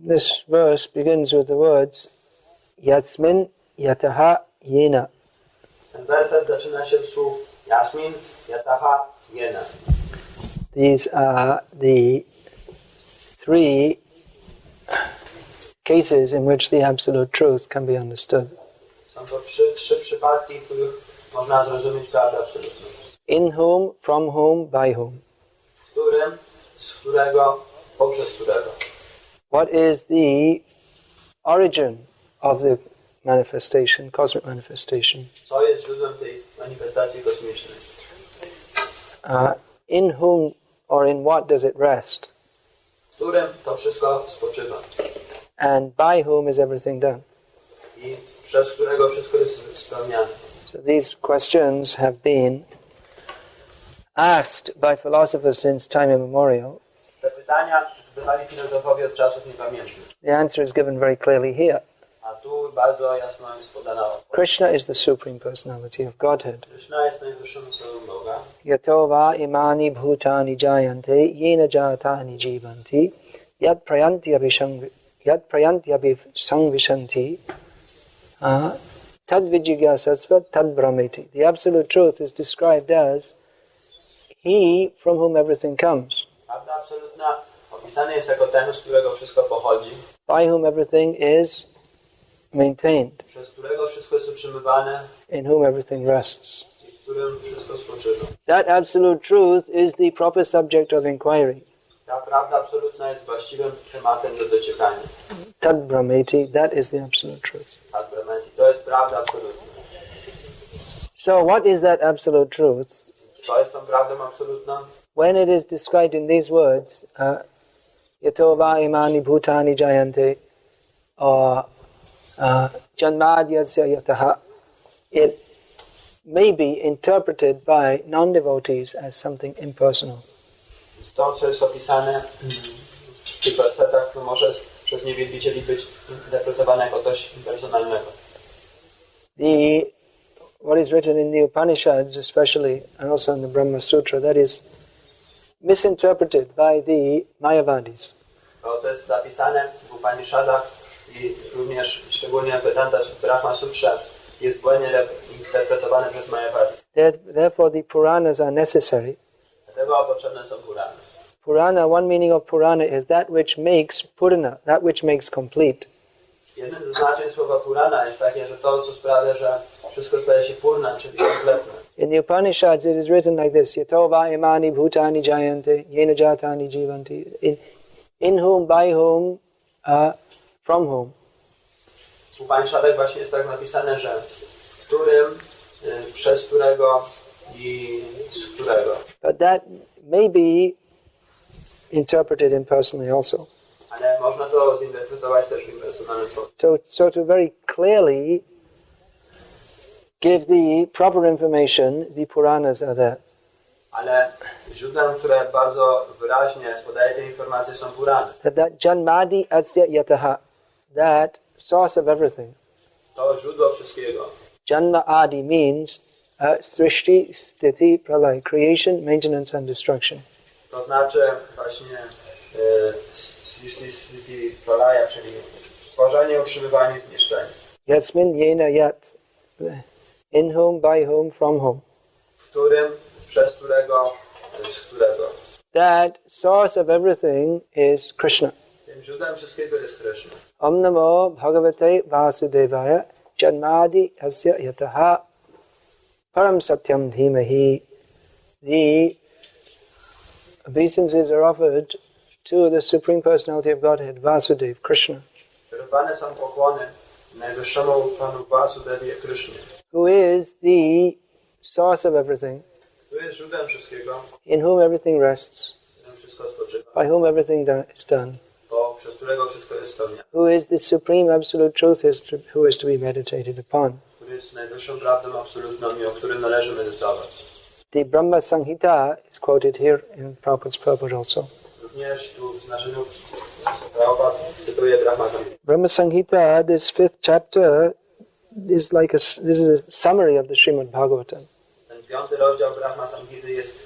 This verse begins with the words Yasmin yataha yena. Ten werset zaczyna się od słów Yasmin yataha yena. These are the three cases in which the absolute truth can be understood. Są to trzy przypadki, w których można zrozumieć prawdę absolutną. In whom, from whom, by whom. W którym, z którego, poprzez którego. What is the origin of the manifestation, cosmic manifestation? Co jest źródłem tej manifestacji kosmicznej? In whom or in what does it rest? W którym to wszystko spoczywa. And by whom is everything done? I przez którego wszystko jest spełniane. So these questions have been asked by philosophers since time immemorial. Te pytania zadawali filozofowie od czasów niepamiętnych. The answer is given very clearly here. A tu bardzo jasno jest podana odpowiedź. Krishna is the Supreme Personality of Godhead. Krishna jest najwyższą osobą Boga. Yato va imani bhutani jayante yena jatani jivanti yad prayanti abhisangvishanti tad vijigyasasva tad brahmeti. The absolute truth is described as He from whom everything comes, Prawda absolutna opisany jest jako ten, z którego wszystko pochodzi, by whom everything is maintained, przez którego wszystko jest utrzymywane in whom everything rests. i w którym wszystko spoczywa. That absolute truth is the proper subject of inquiry. Ta prawda absolutna jest właściwym tematem do dociekania. Tad brahmeti, that is the absolute truth. Tad brahmeti, to jest prawda absolutna. So what is that absolute truth? Co jest tą prawdą absolutną? When it is described in these words, yato va imani bhutani jayante, or janmadyasya yataha, it may be interpreted by non-devotees as something impersonal. To, co jest opisane w tych wersetach, to może przez niewielbicieli być interpretowane jako coś impersonalnego. What is written in the Upanishads especially, and also in the Brahma Sutra, that is misinterpreted by the Mayavadis. To jest zapisane w Upanishadach i również szczególnie w Vedanta Brahma Sutrze jest błędnie interpretowane przez Mayavadis. Therefore the Puranas are necessary. Dlatego potrzebne są Purany. Purana, one meaning of Purana is that which makes Purana, that which makes complete. Jednym ze znaczeń słowa Purana jest takie, że to, co sprawia, że wszystko staje się purna, czyli kompletne. In the Upanishads it is written like this, Yato va imani bhutani jayante, yena jatani jivanti, in whom, by whom, from whom. W Upanishadach właśnie jest tak napisane, że w którym, przez którego i z którego. But that may be interpreted impersonally also. Ale można to zinterpretować też w impersonalny sposób. So to very clearly give the proper information, the Puranas are there. Ale źródłem, które bardzo wyraźnie podaje te informacje, są Purany. That janmadi asya yataha, that source of everything. To źródło wszystkiego. Janma adi means srishti, sthiti, pralay, creation, maintenance and destruction. To znaczy właśnie sthiti, pralaya, czyli stworzenie, utrzymywanie, zniszczenie. Yasmin yena yat, in whom, by whom, from whom. W którym, przez którego, z którego. That source of everything is Krishna. Tym źródłem wszystkiego jest Krishna. Om namo bhagavate vasudevaya janmadi asya yataha param satyam dhimahi. The obeisances are offered to the Supreme Personality of Godhead, Vasudev, Krishna. Kierowane są pokłony najwyższemu Panu Vasudewie Krishnie. Who is the source of everything, Tu jest źródłem wszystkiego, in whom everything rests, w którym wszystko spoczywa, by whom everything is done, przez którego wszystko jest spełnione, who is the supreme absolute truth who is to be meditated upon. który jest najwyższą prawdą absolutną i o którym należy medytować. The Brahma Samhita is quoted here in Prabhupada's purport also. Również tu w znaczeniu Prabhupada cytuje Brahma Samhita. Brahma Samhita, this 5th chapter, is like this is a summary of the Srimad Bhagavatam. Ten 5. rozdział Brahma Samhity jest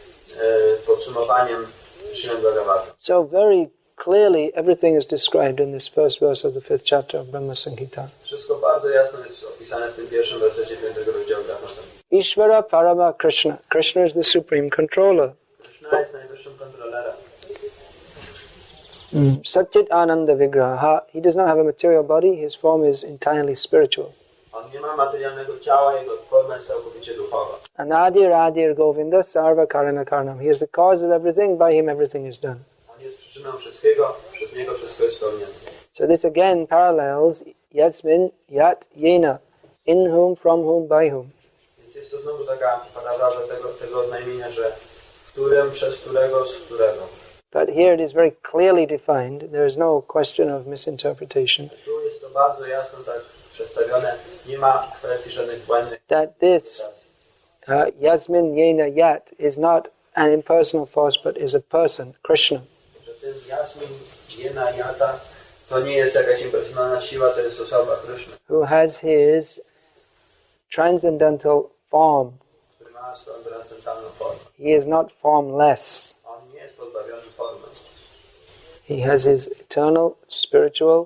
podsumowaniem Srimad Bhagavatam. So very clearly everything is described in this first verse of the 5th chapter of Brahma Samhita. Wszystko bardzo jasno jest opisane w tym pierwszym wersecie 5 rozdziału Brahma Samhita. Ishvara Parama Krishna. Krishna is the supreme controller. Krishna jest najwyższym kontrolerem. Satchit Ananda Vigraha. He does not have a material body. His form is entirely spiritual. On nie ma materialnego ciała, jego forma jest całkowicie duchowa. Anadir Adir Govinda Sarva Karana Karnam. He is the cause of everything. By him everything is done. On jest przyczyną wszystkiego, przez niego wszystko jest spełnione. So this again parallels Yasmin Yat Yena. In whom, from whom, by whom. Więc jest to znowu taka parafraza tego oznajmienia, że w którym, przez którego, z którego. But here it is very clearly defined. There is no question of misinterpretation. Tu jest to bardzo jasno tak przedstawione. Nie ma kwestii żadnych błędnych. That this Yasmin Yena Yat is not an impersonal force, but is a person, Krishna. Że ten Jasmin, Jena, Jata to nie jest jakaś impersonalna siła, to jest osoba Krishna, Who has his transcendental form. który ma swoją transcendentalną formę. He is not formless. On nie jest pozbawiony formy. He has his eternal, spiritual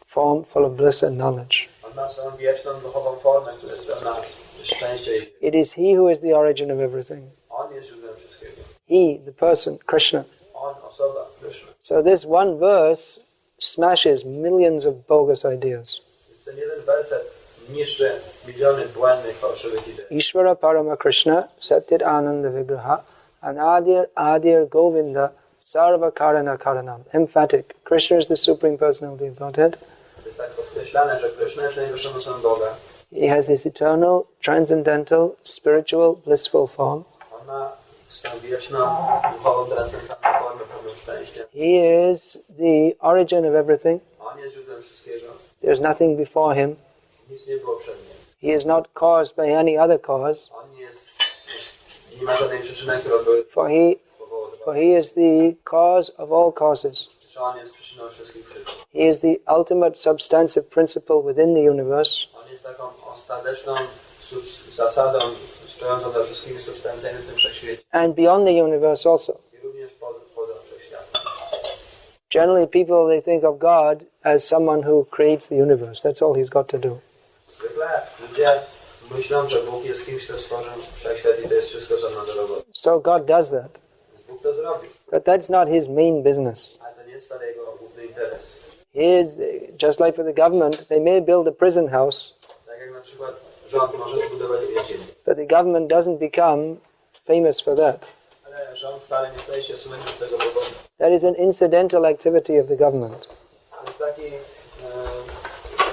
form full of bliss and knowledge. On ma swoją wieczną, duchową formę, która jest pełna szczęścia i It is He who is the origin of everything. on jest źródłem wszystkiego. He, the person, Krishna. On, osoba Krishna. So this one verse smashes millions of bogus ideas. Ten jeden werset niszczy miliony błędnych, fałszywych idei. Ishvara Parama Krishna Satyat Ananda Vigraha Anadir Adir Govinda Sarva Karana Karanam. Emphatic. Krishna is the Supreme Personality of Godhead. To jest tak podkreślane, że Krishna jest najwyższą osobą Boga. He has his eternal, transcendental, spiritual, blissful form. On ma swoją wieczną, duchową, transcendentalną formę, pełną szczęścia. He is the origin of everything. On jest źródłem wszystkiego. There is nothing before him. Nic nie było przed nim. He is not caused by any other cause. On nie ma żadnej przyczyny, która by For powodowała, he is the cause of all causes. że on jest przyczyną wszystkich przyczyn. He is the ultimate substantive principle within the universe. On jest taką ostateczną zasadą stojącą za wszystkimi substancjami w tym wszechświecie And beyond the universe also. i również poza wszechświatem. Generally, people, they think of God as someone who creates the universe. That's all he's got to do. Zwykle ludzie myślą, że Bóg jest kimś, kto stworzył wszechświat i to jest wszystko, co ma do roboty. So God does that. Bóg to zrobi, But that's not his main business. ale to nie jest wcale jego główny interes. Just like for the government, they may build a prison house, Tak jak na przykład rząd może zbudować więzienie, but the government doesn't become famous for that. ale rząd wcale nie staje się słynny z tego powodu. That is an incidental activity of the government. To jest taki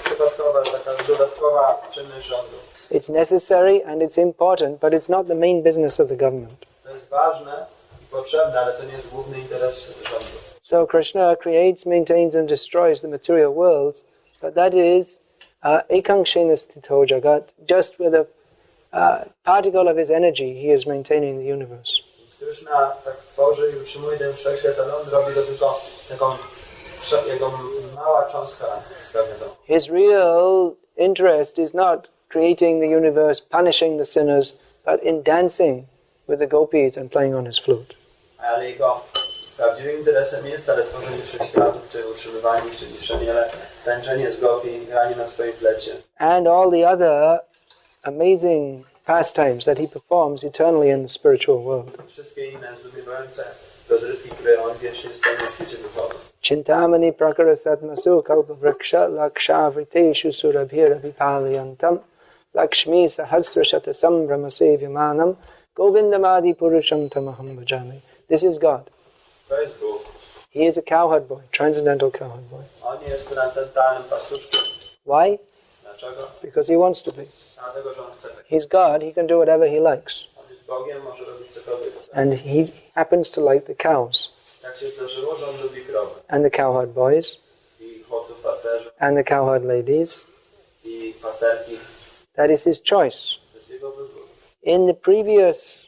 przypadkowa, taka dodatkowa czynność rządu. It's necessary and it's important, but it's not the main business of the government. To jest ważne i potrzebne, ale to nie jest główny interes rządu. So Krishna creates, maintains and destroys the material worlds, but that is ekankshena sthito jagat. Just with a particle of his energy, he is maintaining the universe. Więc Krishna tak tworzy i utrzymuje ten wszechświat, ale on robi to tylko taką jego mała cząstka sprawia to. His real interest is not creating the universe, punishing the sinners, but in dancing with the gopis and playing on his flute. Ale jego prawdziwym interesem nie jest wcale tworzenie wszechświatów, czy utrzymywanie ich, czy niszczenie, ale tańczenie z gopi, granie na swoim flecie. And all the other amazing pastimes that he performs eternally in the spiritual world. Wszystkie inne zdumiewające rozrywki, które on wiecznie spełnia w świecie duchowym. Chintamani prakara satmasu kalpa vriksha laksha vriteshu surabhira vipalyantam lakshmi sahasrashata sambrahmase vimanam govindamadi purusham tamaham bhajami. This is God. To jest Bóg. He is a cowherd boy, transcendental cowherd boy. On jest transcendentalnym pastuszkiem. Why? Dlaczego? Because he wants to be. Dlatego, że on chce tak. He's God, he can do whatever he likes. On jest Bogiem, może robić cokolwiek chce. And he happens to like the cows Tak się zdarzyło, że on lubi krowy. and the cowherd boys I chłopców pasterzy, and the cowherd ladies. i pasterki. That is his choice. To jest jego wybór. In the previous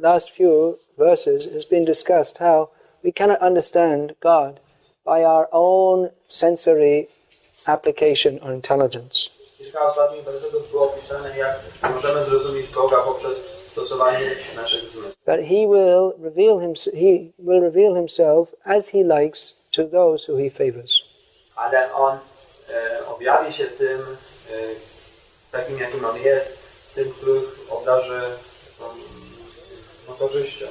last few verses has been discussed how we cannot understand God by our own sensory application or intelligence. Kilka ostatnich wersetów było opisane, jak możemy zrozumieć Boga poprzez stosowanie naszych zmysłów. But he will reveal himself as he likes to those who he favors. Ale on objawi się tym, takim jakim on jest, tym, których obdarzy korzyścią.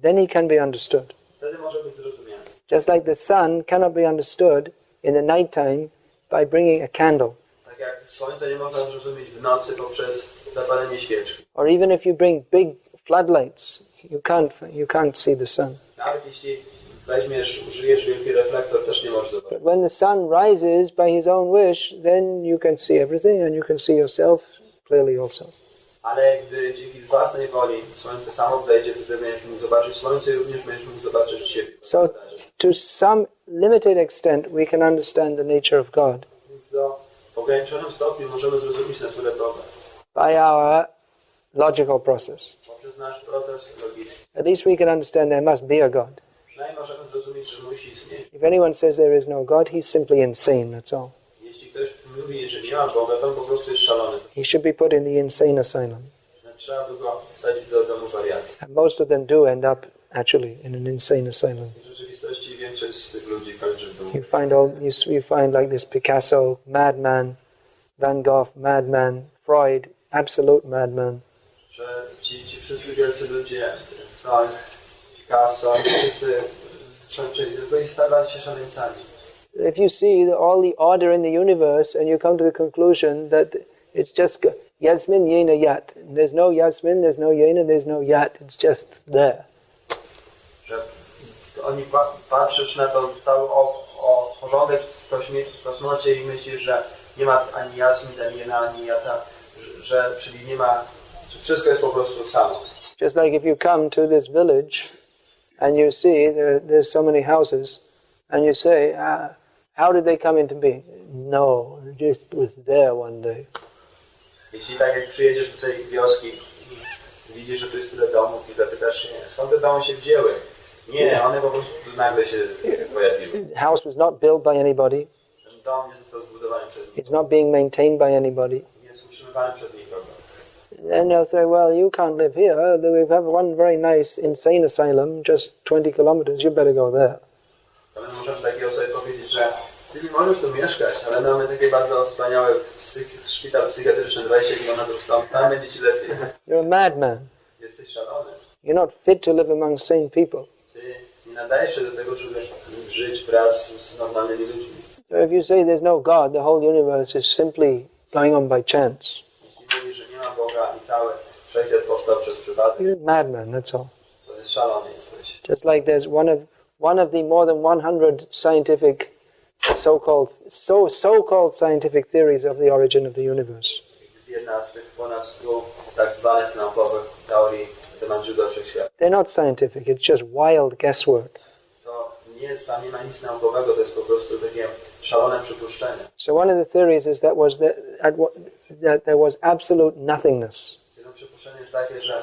Then he can be understood. Wtedy może być zrozumiany. Just like the sun cannot be understood in the nighttime by bringing a candle. Tak jak słońce nie można zrozumieć w nocy poprzez zapalenie świeczki. Or even if you bring big floodlights, you can't see the sun. Nawet jeśli użyjesz wielki reflektor, też nie możesz zobaczyć. But when the sun rises by his own wish, then you can see everything and you can see yourself clearly also. Ale gdy dzięki własnej woli słońce samo wzejdzie, wtedy będziesz mógł zobaczyć słońce i również będziesz mógł zobaczyć siebie. So to some limited extent we can understand the nature of God. Więc w ograniczonym stopniu możemy zrozumieć naturę Boga. By our logical process. Poprzez nasz proces logiczny. At least we can understand there must be a God. Przynajmniej możemy zrozumieć, że musi istnieć. If anyone says there is no God, he's simply insane, that's all. Jeśli ktoś mówi, że nie ma Boga, to on po prostu jest szalony. He should be put in the insane asylum. Trzeba by go wsadzić do domu wariatów. And most of them do end up actually in an insane asylum. W rzeczywistości większość z tych ludzi kończy w domu. You find like this Picasso, madman, Van Gogh, madman, Freud, absolute madman. Że ci wszyscy wielcy ludzie, Freud, Picasso, wszyscy byli stawali się szaleńcami. If you see all the order in the universe and you come to the conclusion that it's just Yasmin, Yena, Yat. There's no Yasmin, there's no Yena, there's no Yat. It's just there. Że oni patrzysz na to cały porządek w kosmocie i myślisz, że nie ma ani Yasmin, ani Jena, ani Jata, czyli nie ma, że wszystko jest po prostu samo. Just like if you come to this village and you see there's so many houses and you say, how did they come into being? No, it just was there one day. Jeśli tak jak przyjedziesz do tej wioski i widzisz, że tu jest tyle domów i zapytasz się, skąd te domy się wzięły? Nie, one po prostu nagle się pojawiły. The house was not built by anybody. Ten dom nie został zbudowany przez nikogo. It's not being maintained by anybody. Nie jest utrzymywany przez nikogo. And they'll say, well, you can't live here. We have one very nice insane asylum just 20 kilometers. You better go there. A my możemy takiej osobie powiedzieć, że ty nie możesz tu mieszkać, ale mamy takie bardzo wspaniałe szpital psychiatryczny 20 km stąd, tam będzie ci lepiej. You're a madman. Jesteś szalony. You're not fit to live among sane people. Ty nie nadajesz się do tego, żeby żyć wraz z normalnymi ludźmi. So if you say there's no God, the whole universe is simply going on by chance. Jeśli mówisz, że nie ma Boga i cały wszechświat powstał przez przypadek, You're a madman, that's all. to jest szalony jesteś. Just like there's one of the more than 100 scientific so-called scientific theories of the origin of the universe. Jest jedna z tych ponad 100 tak zwanych naukowych teorii na temat źródła wszechświata. They're not scientific, it's just wild guesswork. To tam nie ma nic naukowego, to jest po prostu takie szalone przypuszczenie. So one of the theories is that there was absolute nothingness, Jedno przypuszczenie jest takie, że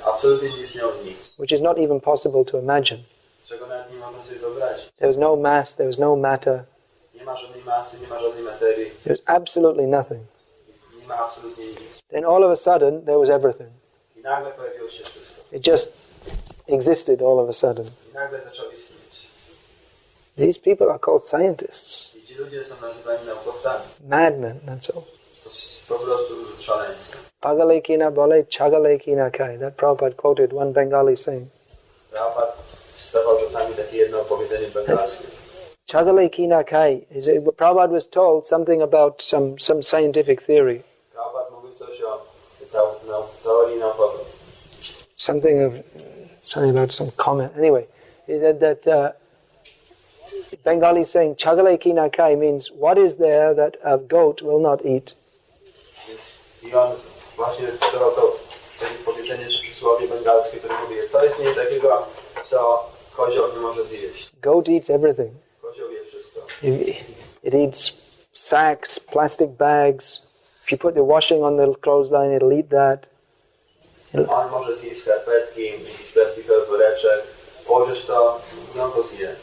absolutnie nie istniało nic, which is not even possible to imagine. czego nawet nie można sobie wyobrazić. There was no mass, there was no matter. Nie ma żadnej masy, nie ma żadnej materii, There was absolutely nothing. nie ma absolutnie nic. Then all of a sudden, there was everything. I nagle pojawiło się wszystko. It just existed all of a sudden. I nagle zaczął istnieć. These people are called scientists. I ci ludzie są nazywani naukowcami. Madmen, that's all. To jest po prostu szaleńcy. Pagale ki na bole, chagale ki na kai. That Prabhupada quoted one Bengali saying. Prabhupada stawał czasami takie jedno opowiedzenie bengalskie. Chagale ki na kai. Prabhupada was told something about some scientific theory. Prabhupada mówił coś o teorii naukowej. Something about some comment. Anyway, he said that Bengali saying chagale ki na kai means what is there that a goat will not eat. I on właśnie cytował to takie powiedzenie, czy przysłowie bengalskie, które mówi, co istnieje takiego, co kozioł nie może zjeść. Goat eats everything. Kozioł je wszystko. It eats sacks, plastic bags. If you put the washing on the clothesline, it'll eat that. On może zjeść skarpetki, jakiś plastikowy woreczek, położysz to i on to zje.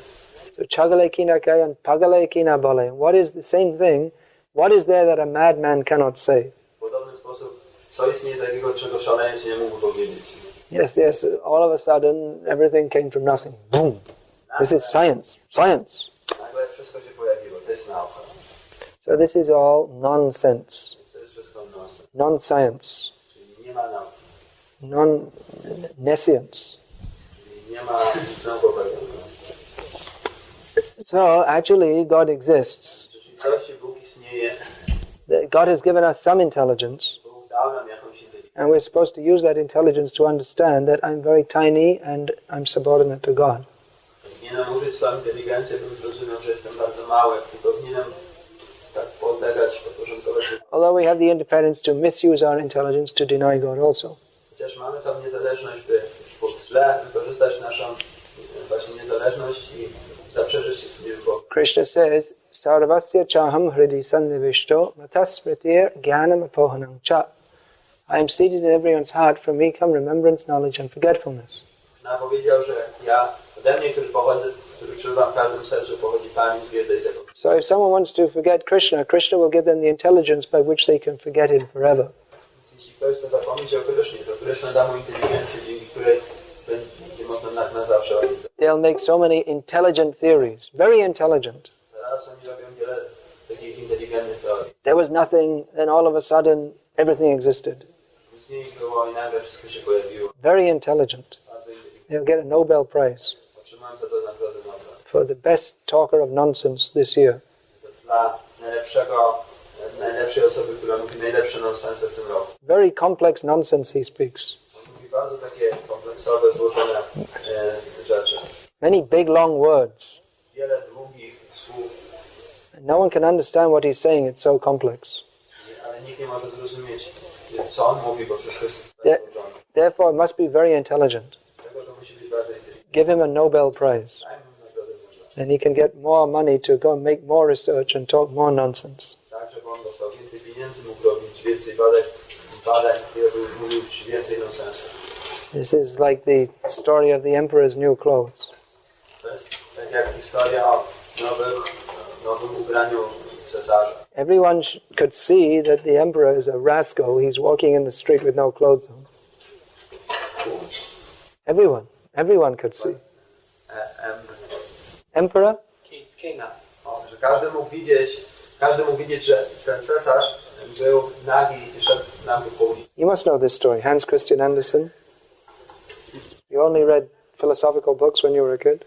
So chagale ki na kai and pagale ki na bole. What is the same thing? What is there that a madman cannot say? W podobny sposób co istnieje takiego, czego szaleniec nie mógł powiedzieć. Yes, all of a sudden everything came from nothing. Boom! This is science. Nagle wszystko się pojawiło, to jest nauka. So this is all nonsense. To jest wszystko nonsens. Non-science. Czyli nie ma nauki. Non-nescience. Czyli nie ma nic naukowego. So actually God exists. W rzeczywistości Bóg istnieje. God has given us some intelligence. Bóg dał nam jakąś inteligencję. And we're supposed to use that intelligence to understand that I'm very tiny and I'm subordinate to God. Powinienem użyć swoją inteligencję, bym zrozumiał, że jestem bardzo mały i powinienem tak podlegać, podporządkować się. Although we have the independence to misuse our intelligence to deny God also. Chociaż mamy tą niezależność, by źle wykorzystać naszą właśnie niezależność i zaprzeczyć istnieniu Boga. Krishna says, Sarvasya chaham hridi sannivishto matasmritir jnanam apohanam cha. I am seated in everyone's heart, from me come remembrance, knowledge and forgetfulness. Powiedział, że ja ode mnie, który czuwam w każdym sercu, pochodzi pamięć, wiedza i tego. So if someone wants to forget Krishna, Krishna will give them the intelligence by which they can forget Him forever. Jeśli ktoś chce zapomnieć o Krysznie, to Krishna da mu inteligencję, dzięki której będzie można na zawsze o nim. They'll make so many intelligent theories, very intelligent. Zaraz oni robią wiele takich inteligentnych teorii. There was nothing, then all of a sudden everything existed. Nic nie było i nagle wszystko się pojawiło. Very intelligent. Bardzo inteligentne. They'll get a Nobel Prize Otrzymałem za to nagrodę Nobla. for the best talker of nonsense this year. Dla najlepszej osoby, która mówi najlepsze nonsensy w tym roku. Very complex nonsense he speaks. On mówi bardzo takie kompleksowe, złożone rzeczy. Many big, long words. Wiele długich słów, No one can understand what he's saying, it's so complex. ale nikt nie może zrozumieć, co on mówi, bo wszystko jest złożone. Therefore, it must be very intelligent. Dlatego to musi być bardzo inteligentne. Give him a Nobel Prize. Dajmy mu nagrodę Nobla. Then he can get more money to go and make more research and talk more nonsense. Tak, żeby on dostał więcej pieniędzy, mógł robić więcej badań, które by mówić więcej nonsensu. This is like the story of the emperor's new clothes. To jest tak jak historia o nowym ubraniu cesarza. Everyone could see that the emperor is a rascal. He's walking in the street with no clothes on. Everyone could see. Emperor? Kinga. Że każdy mógł widzieć, że ten cesarz był nagi i szedł nagi po ulicy. You must know this story. Hans Christian Andersen. You only read philosophical books when you were a kid?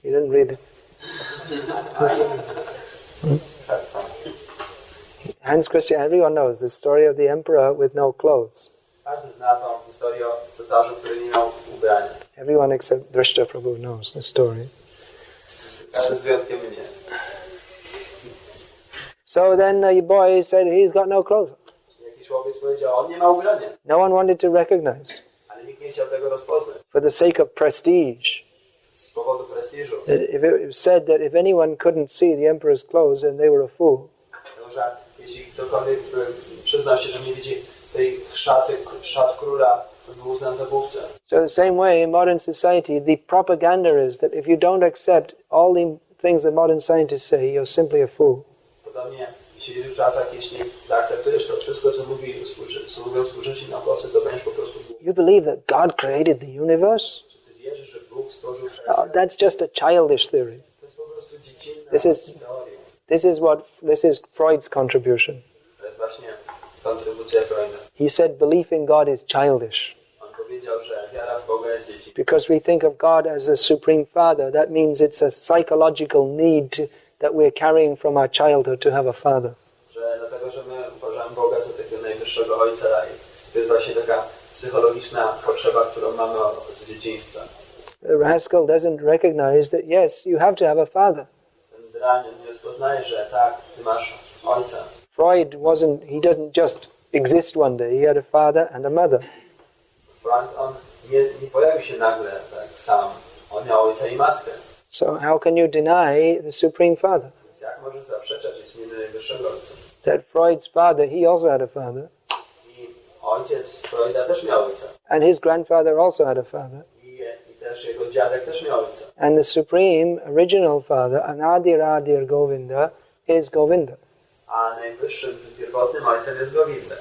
You didn't read it? Hans Christian, everyone knows the story of the emperor with no clothes. Każdy zna tą historię o cesarzu, który nie miał ubrania. Everyone except Drishta Prabhu knows the story. Każdy z wyjątkiem mnie. So then the boy said he's got no clothes. Jakiś chłopiec powiedział, on nie ma ubrania. No one wanted to recognize. Ale nikt nie chciał tego rozpoznać. For the sake of prestige. Z powodu prestiżu. If it was said that if anyone couldn't see the emperor's clothes, then they were a fool. Że jeśli ktokolwiek przyznał się, że nie widzi tej szat króla, to był uznany za głupcę. So the same way in modern society, the propaganda is that if you don't accept all the things that modern scientists say, you're simply a fool. Podobnie w dzisiejszych czasach, jeśli zaakceptujesz to wszystko, co mówią współcześni naukowcy, to będziesz po prostu głupcy. You believe that God created the universe? Czy ty wierzysz, że Bóg stworzył wszechświat? Oh, that's just a childish theory. To jest po prostu dziecinna teoria. This is Freud's contribution. To jest właśnie kontrybucja Freuda. He said belief in God is childish. On powiedział, że wiara w Boga jest dziecinna. Because we think of God as the Supreme Father, that means it's a psychological need that we're carrying from our childhood to have a father. Dlatego, że my uważamy Boga za takiego najwyższego Ojca i to jest właśnie taka psychologiczna potrzeba, którą mamy z dzieciństwa. The rascal doesn't recognize that, yes, you have to have a father. Ten drań nie rozpoznaje, że tak, ty masz Ojca. Freud he doesn't just exist one day. He had a father and a mother. Freud, on nie pojawił się nagle tak sam. On miał Ojca i Matkę. So how can you deny the Supreme Father? Więc jak możesz zaprzeczać istnieniu najwyższego Ojca? That Freud's father, he also had a father. I ojciec Freuda też miał Ojca. And his grandfather also had a father. I też jego dziadek też miał Ojca. And the Supreme Original Father, Anadir Adir Govinda, is Govinda. A najwyższym, pierwotnym Ojcem jest Govinda.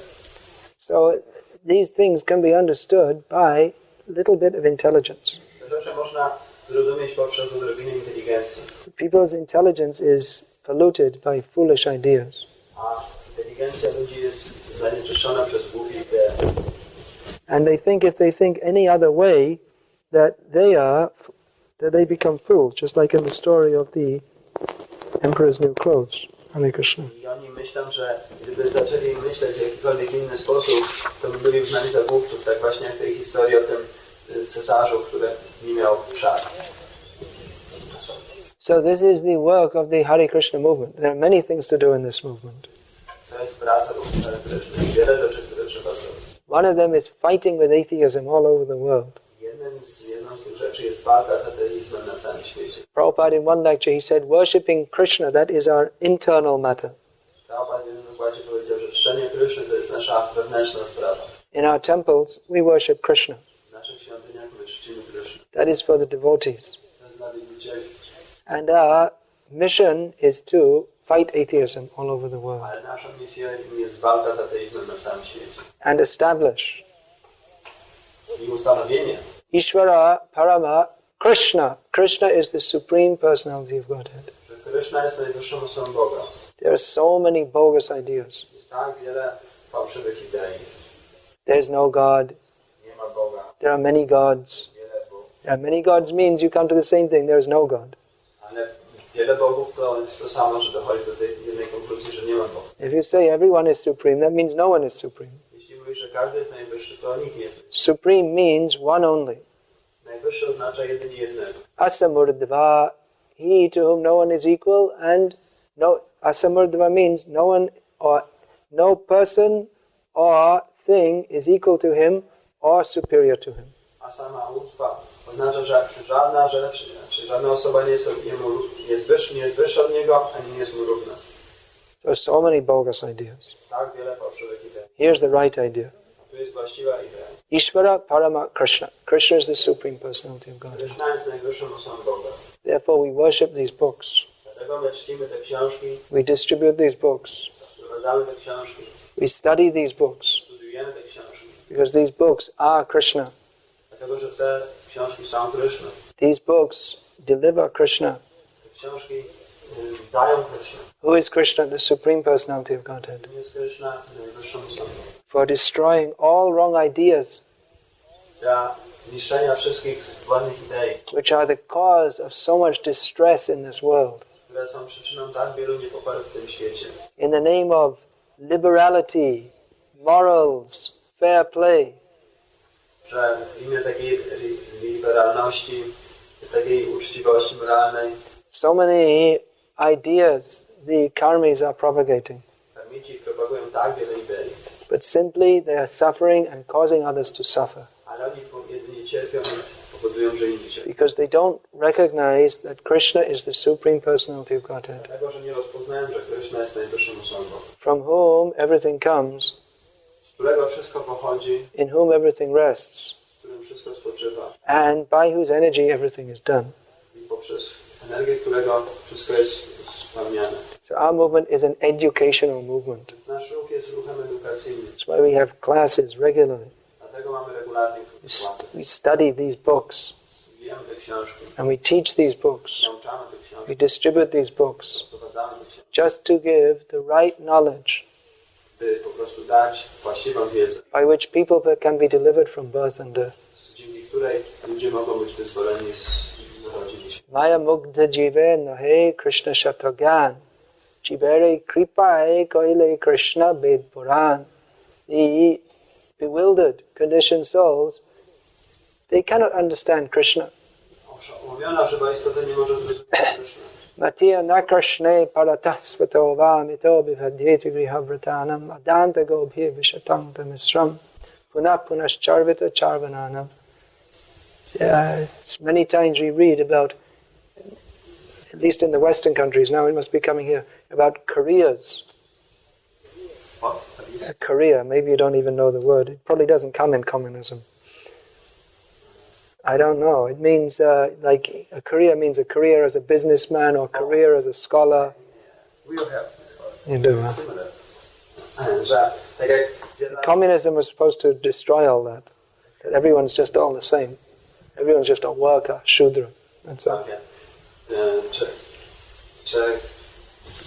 So these things can be understood by a little bit of intelligence. Te rzeczy można zrozumieć poprzez odrobinę inteligencji. People's intelligence is polluted by foolish ideas. A inteligencja ludzi jest zanieczyszczona przez głupie idee. And they think if they think any other way, that they become fools, just like in the story of the Emperor's New Clothes. Hare Krishna. I oni myślą, że gdyby zaczęli myśleć w jakikolwiek inny sposób, to by byli uznani za głupców, tak właśnie jak w tej historii o tym cesarzu, który nie miał szat. So this is the work of the Hare Krishna movement. There are many things to do in this movement. To jest praca ruchu Hare Krishna. Wiele rzeczy, które trzeba zrobić. One of them is fighting with atheism all over the world. Jedną z tych rzeczy jest walka z ateizmem na całym świecie. Prabhupada in one lecture he said, worshipping Krishna, that is our internal matter. Prabhupada w jednym wykładzie powiedział, że czczenie Kryszny to jest nasza wewnętrzna sprawa. In our temples, we worship Krishna. W naszych świątyniach my czcimy Krysznę. That is for the devotees. To jest dla wielbicieli. And our mission is to fight atheism all over the world. Ale naszą misją jest walka z ateizmem na całym świecie. And establish I ustanowienie. Ishvara Parama Krishna. Krishna is the Supreme Personality of Godhead. Że Kryszna jest najwyższą osobą Boga. There are so many bogus ideas. Jest tak wiele fałszywych idei. There is no God. Nie ma Boga. There are many gods. Wiele Bogów. There are many gods means you come to the same thing. There is no God. Ale wiele Bogów to jest to samo, że dochodzi do tej jednej konkluzji, że nie ma Boga. If you say everyone is supreme, that means no one is supreme. Jeśli mówisz, że każdy jest najwyższy, to nikt nie jest. Supreme means one only. Najwyższy oznacza jedynie jednego. Asamurdhava, he to whom no one is equal, and Asamurdhava means no one or no person or thing is equal to him or superior to him. A sama utwa oznacza, że żadna rzecz, czy żadna osoba nie jest wyższa od niego, ani nie jest mu równa. There are so many bogus ideas. Tak wiele fałszywych idei. Here's the right idea. Tu jest właściwa idea. Ishvara Parama Krishna. Krishna is the Supreme Personality of God. Kryszna jest najwyższą osobą Boga. Therefore we worship these books. Dlatego my czcimy te książki, We distribute these books. sprowadzamy te książki, We study these books. studujemy te książki. Because these books are Krishna. Dlatego, że te książki są Kryszną. These books deliver Krishna. Te książki dają Kryszną. Who is Krishna? The Supreme Personality of Godhead. To jest Kryszna najwyższą osobą. For destroying all wrong ideas, Dla zniszczenia wszystkich błędnych idei, which are the cause of so much distress in this world. które są przyczyną tak wielu niepokojów w tym świecie. In the name of liberality, morals, fair play, Że w imię takiej liberalności, takiej uczciwości moralnej, so many ideas the karmis are propagating. karmici propagują tak wiele idei, But simply they are suffering and causing others to suffer. ale oni jedynie cierpią i powodują, że inni cierpią. Because they don't recognize that Krishna is the Supreme Personality of Godhead, Dlatego, że nie rozpoznałem, że Kryszna jest najwyższą osobą, from whom everything comes, z którego wszystko pochodzi, in whom everything rests, w którym wszystko spoczywa and by whose energy everything is done. i poprzez energię, którego wszystko jest spełniane. So our movement is an educational movement. Więc nasz ruch jest ruchem edukacyjnym. That's why we have classes regularly. Dlatego mamy regularnie wykłady. We study these books, Studiujemy te książki, and we teach these books. nauczamy te We książki, distribute these books, wprowadzamy te książki, just to give the right knowledge by po prostu dać właściwą wiedzę, by which people can be delivered from birth and death. dzięki której ludzie mogą być wyzwoleni z urodzin. Maya mugdha jive nahe Krishna shatagan. Chibere kripae koile Krishna ved puran. The bewildered, conditioned souls, they cannot understand Krishna. Omówiona żywa istota nie może zrozumieć Kryszny. Matiya na Krishne paratasvato vamito bivhadyeti grihavratanam adanta gobhir vishatang tamisram punah punascharvita charvananam. Many times we read about, at least in the Western countries, now it must be coming here, about careers. A career, maybe you don't even know the word. It probably doesn't come in communism. I don't know. It means like a career means a career as a businessman or career as a scholar. We have this one. You do, huh? Similar. że tak jak communism was supposed to destroy all that. That everyone's just all the same. Everyone's just a worker, shudra. That's all. Czy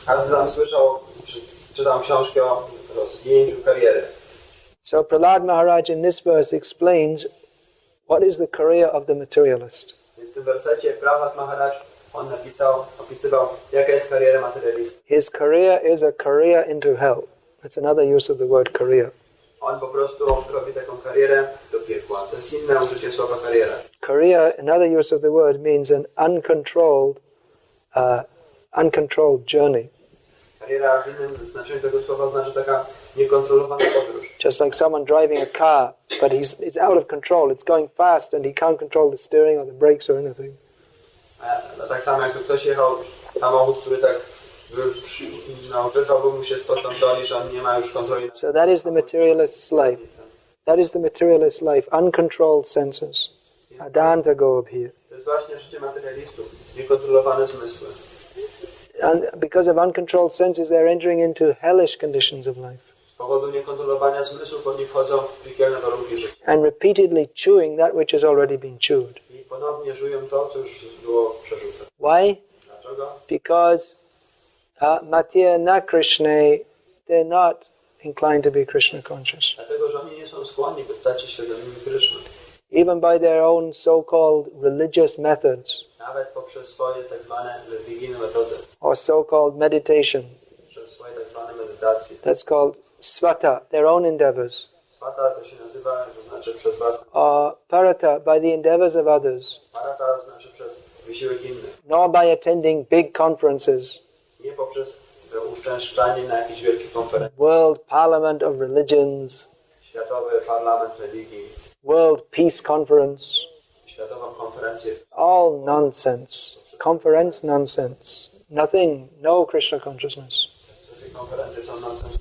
każdy tam słyszał, czy czytał książkę o rozwinięciu kariery? So Prahlad Maharaj in this verse explains what is the career of the materialist. Więc w tym wersecie Prahlad Maharaj on opisywał, jaka jest kariera materialisty. His career is a career into hell. That's another use of the word career. On po prostu robi taką karierę do piekła. To jest inne użycie słowa kariera. Career, another use of the word, means an uncontrolled journey. Kariera w innym znaczeniu tego słowa znaczy taka niekontrolowana podróż. Just like someone driving a car, but it's out of control. It's going fast and he can't control the steering or the brakes or anything. Tak samo jak ktoś jechał samochód, który tak uczesałby mu się spod kontroli, że on nie ma już kontroli. So that is the materialist's life. That is the materialist's life. Uncontrolled senses. Adanta go up here. To jest właśnie życie materialistów. Niekontrolowane zmysły. And because of uncontrolled senses, they're entering into hellish conditions of life. Z powodu niekontrolowania zmysłów oni wchodzą w piekielne warunki życia. And repeatedly chewing that which has already been chewed. I ponownie żują to, co już było przeżute. Why? Dlaczego? Because Matya na Krishna, they're not inclined to be Krishna conscious. Dlatego, że oni nie są skłonni, by stać się świadomymi Kryszny. Even by their own so-called religious methods. Nawet poprzez swoje tak zwane religijne metody. Or so-called meditation. Przez swoje tak zwane medytacje. That's called svata, their own endeavors. Swata to się nazywa, to znaczy przez własne. Or parata, by the endeavors of others. Parata to znaczy przez wysiłek innych. Nor by attending big conferences. Nie poprzez uczęszczanie na jakieś wielkie konferencje. World Parliament of Religions. Światowy Parlament Religii. World Peace Conference. Światową konferencję. All nonsense. Conference nonsense. Nothing, no Krishna consciousness. Wszystkie konferencje są nonsens.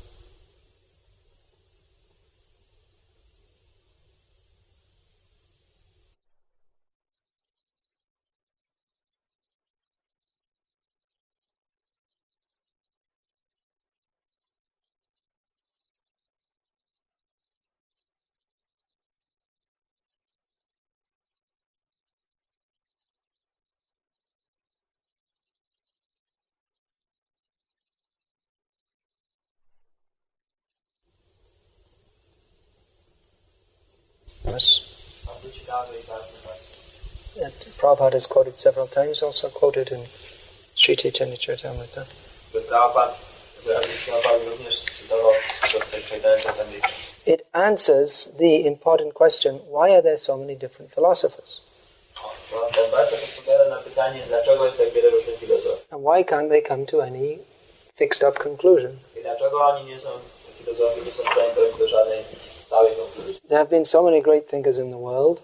That Prabhupada has quoted several times, also quoted in Sri Chaitanya Charitamrita. It answers the important question, why are there so many different philosophers? And why can't they come to any fixed up conclusion? There have been so many great thinkers in the world.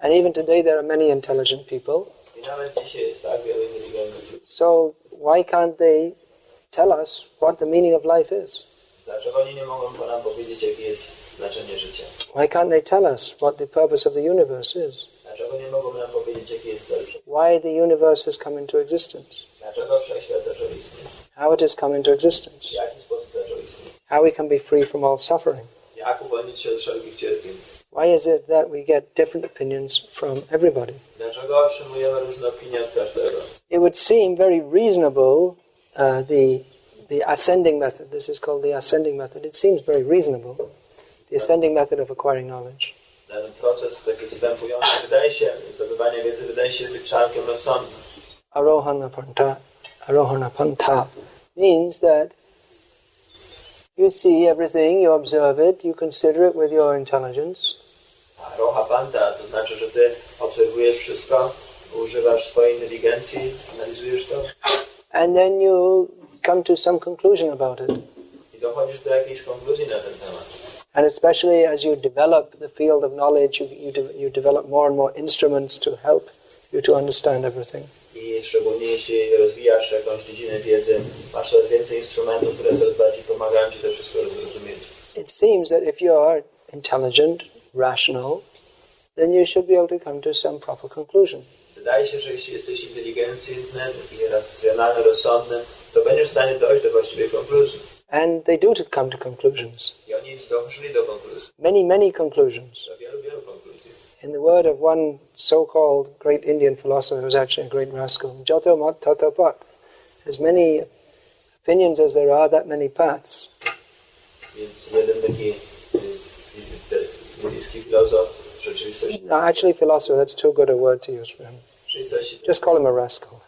And even today there are many intelligent people. So why can't they tell us what the meaning of life is? Why can't they tell us what the purpose of the universe is? Why the universe has come into existence? How it has come into existence? How we can be free from all suffering? Why is it that we get different opinions from everybody? It would seem very reasonable, the ascending method. This is called the ascending method. It seems very reasonable, the ascending method of acquiring knowledge. Ten proces taki wstępujący wydaje się, zdobywanie wiedzy wydaje się być czarkiem rozsądnym. Arohana pantha means that you see everything, you observe it, you consider it with your intelligence. Aroha panta to znaczy, że ty obserwujesz wszystko, używasz swojej inteligencji, analizujesz to. And then you come to some conclusion about it. I dochodzisz do jakiejś konkluzji na ten temat. And especially as you develop the field of knowledge, you develop more and more instruments to help you to understand everything. I szczególnie jeśli rozwijasz jakąś dziedzinę wiedzy, masz coraz więcej instrumentów, które coraz bardziej pomagają ci to wszystko zrozumieć. It seems that if you are intelligent, rational, then you should be able to come to some proper conclusion. Wydaje się, że jeśli jesteś inteligentny i racjonalny, rozsądny, to będziesz w stanie dojść do właściwej konkluzji. And they do come to conclusions. I oni doszli do konkluzji. Many conclusions. Do wielu konkluzji. In the word of one so-called great Indian philosopher, who was actually a great rascal, Jato mat tata pat. As many opinions as there are, that many paths. Więc jeden taki indyjski filozof w rzeczywistości. No, actually philosopher, that's too good a word to use for him. Just call him a rascal.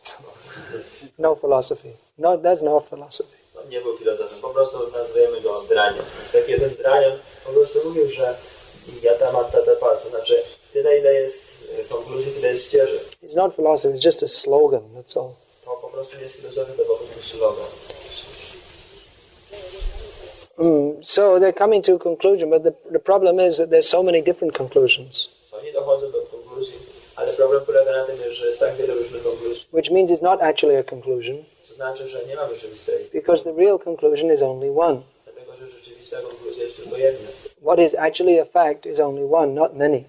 No philosophy. No, that's no philosophy. On nie był filozofem, po prostu nazwijemy go draniem. Taki jeden dranion po prostu mówił, że jata mat tata pat, to znaczy tyle ile jest konkluzji, tyle jest ścieżek. It's not philosophy, it's just a slogan, that's all. To po prostu nie jest filozofia, to po prostu slogan. So they're coming to a conclusion, but the problem is that there's so many different conclusions. Oni dochodzą do konkluzji, ale problem polega na tym, że jest tak wiele różnych konkluzji. Which means it's not actually a conclusion. To znaczy, że nie ma rzeczywistej. Because the real conclusion is only one. Dlatego, że rzeczywista konkluzja jest tylko jedna. What is actually a fact is only one, not many.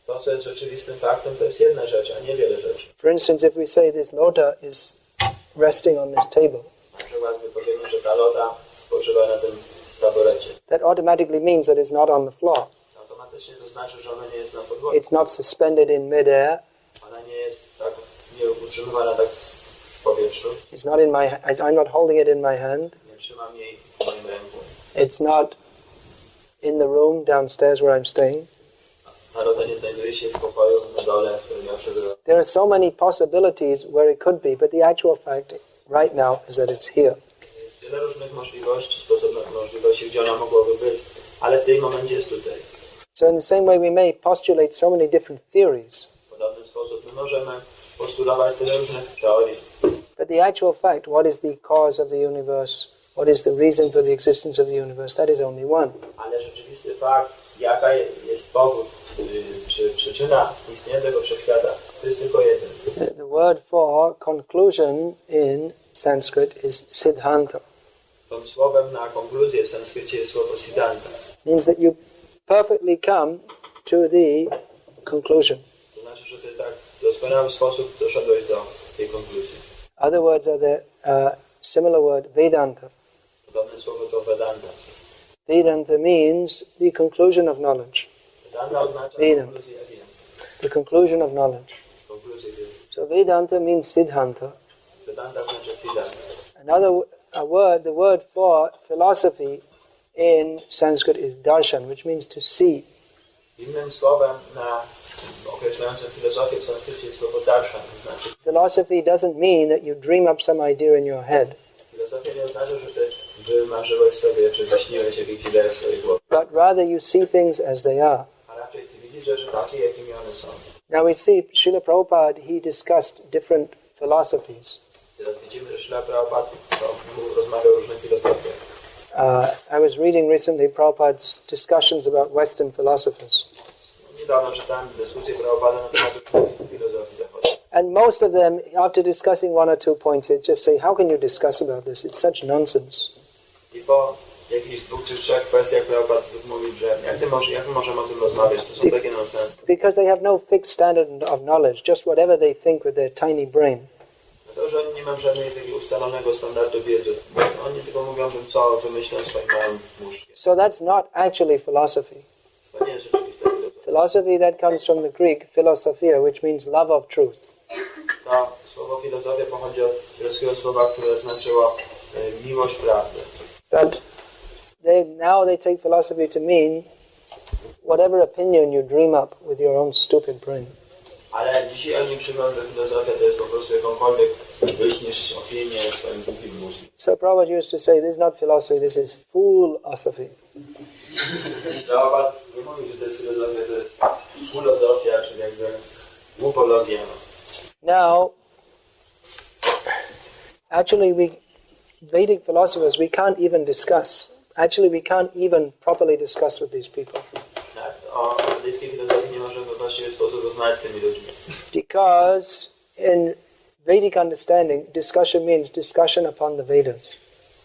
To, co jest rzeczywistym faktem, to jest jedna rzecz, a nie wiele rzeczy. For instance, if we say this lota is resting on this table, Na przykład my powiemy, że ta lota spoczywa na tym taborecie. that automatically means that it's not on the floor. Automatycznie to znaczy, że ona nie jest na podłodze. It's not suspended in midair. Ona nie jest tak, nie utrzymywana tak w powietrzu. It's not in I'm not holding it in my hand. Nie trzymam jej w moim ręku. It's not in the room downstairs where I'm staying. Ta lota nie znajduje się w pokoju na dole, w którym ja przebywam. There are so many possibilities where it could be, but the actual fact right now is that it's here. Jest wiele różnych możliwości, możliwości, gdzie ona mogłaby być, ale w tym momencie jest tutaj. So in the same way we may postulate so many different theories. W podobny sposób my możemy postulować tyle różnych teorii. But the actual fact, what is the cause of the universe, what is the reason for the existence of the universe, that is only one. Ale rzeczywisty fakt, jaka jest powód, czy przyczyna istnienia tego wszechświata, to jest tylko jeden. The word for conclusion in Sanskrit is siddhanta. Tym słowem na konkluzję w sanskrycie jest słowo siddhanta. Means that you perfectly come to the conclusion. To znaczy, że ty tak w doskonały sposób doszedłeś do tej konkluzji. Other words are the similar word Vedanta. Podobne słowo to Vedanta. Vedanta means the conclusion of knowledge. Vedanta oznacza Vedanta. konkluzję wiedzy. The conclusion of knowledge. Konkluzję wiedzy. So Vedanta means siddhanta. Vedanta oznacza siddhanta. The word for philosophy in Sanskrit is darshan, which means to see. Innym słowem na określającym filozofię w sanskrycie jest słowo darshan, to znaczy Philosophy doesn't mean that you dream up some idea in your head, filozofia nie oznacza, że ty wymarzyłeś sobie, czy wyśniłeś jakieś idee w swojej głowie, but rather you see things as they are. a raczej ty widzisz rzeczy takie, jakimi one są. Now we see Srila Prabhupada, he discussed different philosophies. Teraz widzimy, że Srila Prabhupada rozmawia o różnych filozofiach. I was reading recently Prabhupada's discussions about Western philosophers. Niedawno czytałem dyskusję Prabhupada na temat filozofii zachodniej. And most of them, after discussing one or two points, they just say, how can you discuss about this? It's such nonsense. I po jakichś 2 czy 3 kwestiach Prabhupada mówi, że jak my możemy o tym rozmawiać, to są takie nonsensy. Because they have no fixed standard of knowledge, just whatever they think with their tiny brain. To, że oni nie mają żadnego takiego ustalonego standardu wiedzy. Oni tylko mówią tym, co wymyślą swoim małym mózgiem. So that's not actually philosophy. To nie jest rzeczywista filozofia. Philosophy, that comes from the Greek philosophia, which means love of truth. To słowo filozofia pochodzi od greckiego słowa, które znaczyło miłość prawdy. But now they take philosophy to mean whatever opinion you dream up with your own stupid brain. Ale dzisiaj oni przyjmują, że filozofia to jest po prostu jakąkolwiek wyśnisz opinię swoim głupim mózgiem. So Prabhupada used to say, this is not philosophy, this is foolosophy. Prabhupada nie mówi, że to jest filozofia, to jest filozofia, czyli jakby głupologia. Now, actually Vedic philosophers, we can't even discuss. Actually, we can't even properly discuss with these people. O indyjskiej filozofii nie możemy w właściwy sposób rozmawiać z tymi ludźmi. Because in Vedic understanding, discussion means discussion upon the Vedas.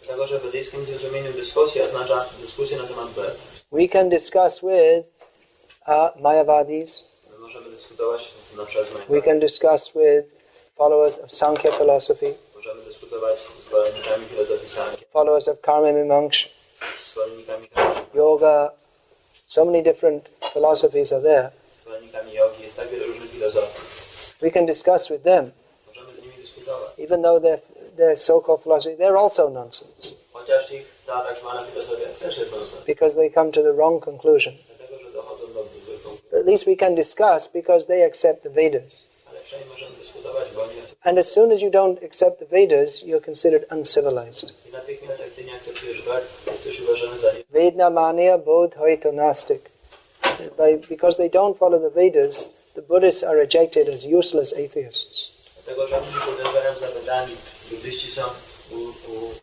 Dlatego, że w indyjskim zrozumieniu dyskusja oznacza dyskusję na temat Ved. We can discuss with Mayavadis. Możemy dyskutować na przykład z We can discuss with followers of Sankhya philosophy. Możemy dyskutować dyskutować z zwolennikami filozofii Sankhya, followers of Karma Mimamsa, zwolennikami yoga, so many different philosophies are there. zwolennikami jogi, jest tak wiele różnych filozofii. We can discuss with them, Możemy z nimi dyskutować. even though their so-called philosophy, they're also nonsense, Chociaż ich ta tak zwana filozofia też jest nonsens. because they come to the wrong conclusion. Dlatego, że dochodzą do złych But konkluzji. at least we can discuss because they accept the Vedas. Ale przynajmniej możemy dyskutować, bo oni And as soon as you don't accept the Vedas, you're considered uncivilized. i natychmiast jak ty nie akceptujesz Ved, jesteś uważany za nie. Vednamanya bodhaita nastic. Because they don't follow the Vedas, the Buddhists are rejected as useless atheists. Dlatego, że oni nie podążają za Vedami, buddyści są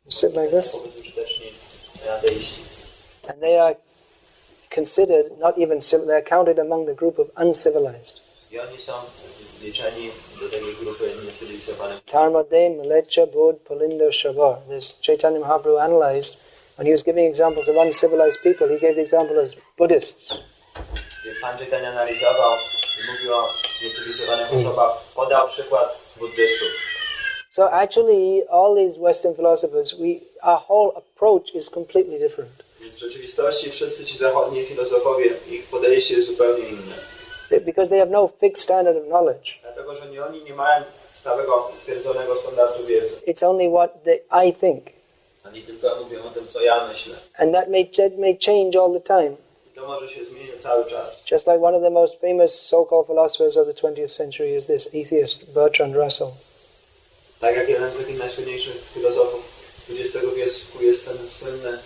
Sit like this. użyteczni ateiści. And they are considered not even they are counted among the group of uncivilized. I oni są zliczeni do tej grupy niecywilizowanych. Tarmade Malecha Bodh Palinder Shabar. This Chaitanya Mahaprabhu analyzed when he was giving examples of uncivilized people, he gave the example as Buddhists. Pan Chaitanya analizował i mówił o niecywilizowanych osobach, podał przykład buddystów. So actually, all these Western philosophers, our whole approach is completely different. Więc w rzeczywistości wszyscy ci zachodni filozofowie, ich podejście jest zupełnie inne. Because they have no fixed standard of knowledge. Dlatego, że oni nie mają stałego, utwierdzonego standardu wiedzy. It's only what I think. Oni tylko mówią o tym, co ja myślę. And that may change all the time. I to może się zmienić cały czas. Just like one of the most famous so-called philosophers of the 20th century is this atheist Bertrand Russell. Tak jak jeden z takich najsłynniejszych filozofów XX wieku jest ten słynny